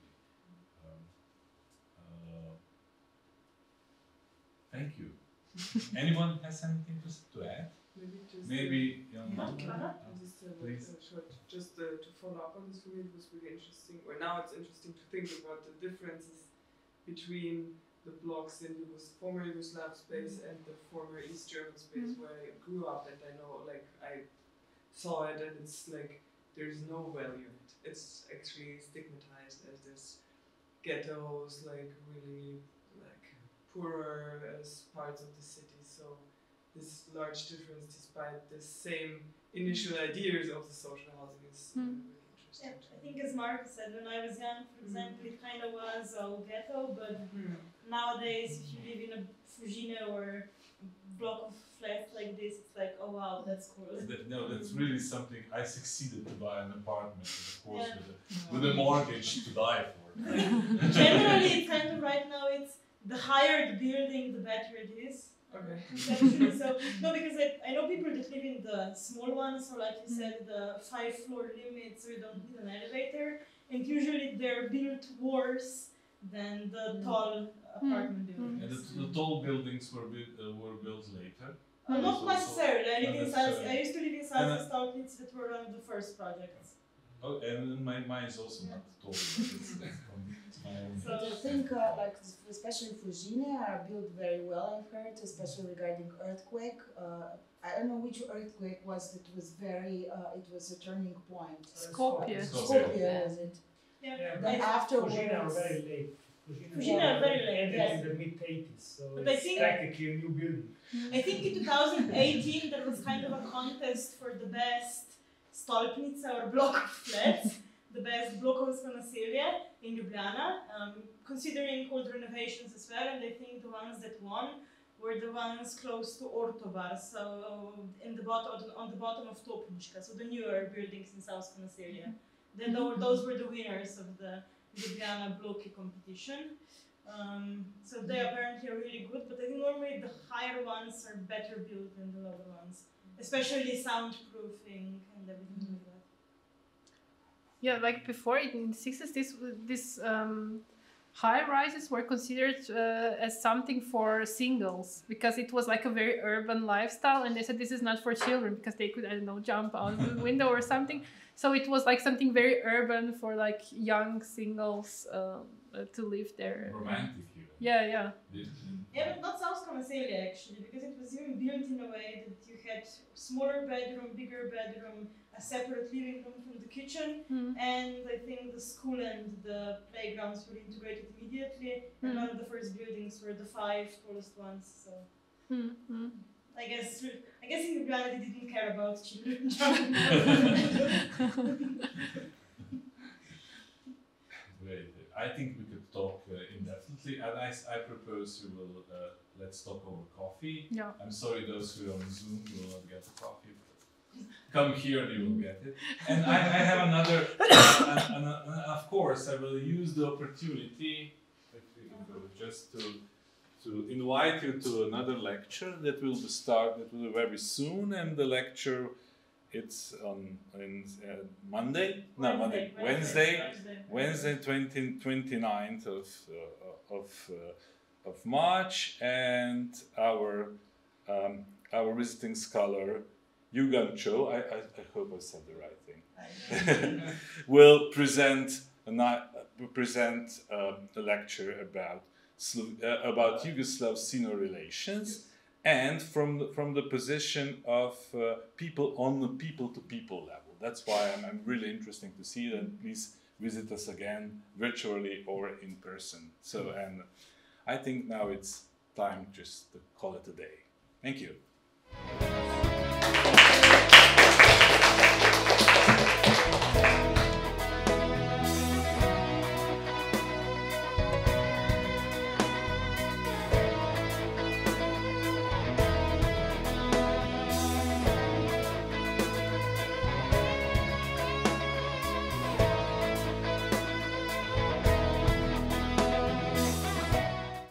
Thank you. Anyone has anything to add? Maybe Please. short, just to follow up on this, for me it was really interesting. Or now it's interesting to think about the differences between the blocks in the former Yugoslav space and the former East German space where I grew up, and I know, like, I saw it, and it's like there's no value in it. It's actually stigmatized as this ghettos, like really like poorer as parts of the city. So this large difference, despite the same initial ideas of the social housing, is really interesting. Yeah, I think as Marco said, when I was young, for example, it kind of was a ghetto, but nowadays if you live in a Fujina or block of flats like this, it's like, oh wow, that's cool. That's really something. I succeeded to buy an apartment, of course, with a mortgage to die for. Generally, it's kind of right now, it's the higher the building, the better it is. Okay. So, no, because I know people that live in the small ones, or like you said, the 5-floor limit, so you don't need an elevator, and usually they're built worse than the tall apartment buildings. And the tall buildings were built later. Not necessarily. I used to live in South And Stalklitz that were on the first projects. Oh, and mine is also not tall. It's my own. But I think, like, especially Fujina are built very well, I've heard, especially regarding earthquake. I don't know which earthquake was. It was very. It was a turning point. Skopje. Skopje, was it? Yeah. Then afterwards. Fujina are very late. Fujina are very late, ended yes. in the mid-80s, so But I it's think- practically a new building. I think in 2018 there was kind of a contest for the best stolpnica or block of flats, the best blokovska naselja in Ljubljana, considering old renovations as well, and I think the ones that won were the ones close to Ortobar, so on the bottom of Topnička, so the newer buildings in Savska naselja. Then those were the winners of the Ljubljana blocky competition. So they apparently are really good, but I think normally the higher ones are better built than the lower ones, especially soundproofing and everything like that. Yeah, like before in the 60s, this high rises were considered as something for singles because it was like a very urban lifestyle, and they said this is not for children because they could, I don't know, jump out of the window or something. So it was like something very urban for like young singles to live there. Romantic, even. Yeah. Yeah, but not Savska naselja actually, because it was even built in a way that you had smaller bedroom, bigger bedroom, a separate living room from the kitchen, and I think the school and the playgrounds were integrated immediately, and one of the first buildings were the 5 tallest ones, so I guess in Ljubljana they didn't care about children. Great. I think we could talk indefinitely, and I propose we will let's talk over coffee. Yeah. I'm sorry those who are on Zoom will not get the coffee, but come here and you will get it. And I have another, and of course I will use the opportunity just to invite you to another lecture that will be very soon, and the lecture it's on Monday, Wednesday 29th of March, and our our visiting scholar, Yugan Cho, I hope I said the right thing, will present a lecture about Yugoslav-Sino relations, and from the position of people on the people-to-people level. That's why I'm really interesting to see it, and please visit us again virtually or in person. So, and I think now it's time just to call it a day. Thank you.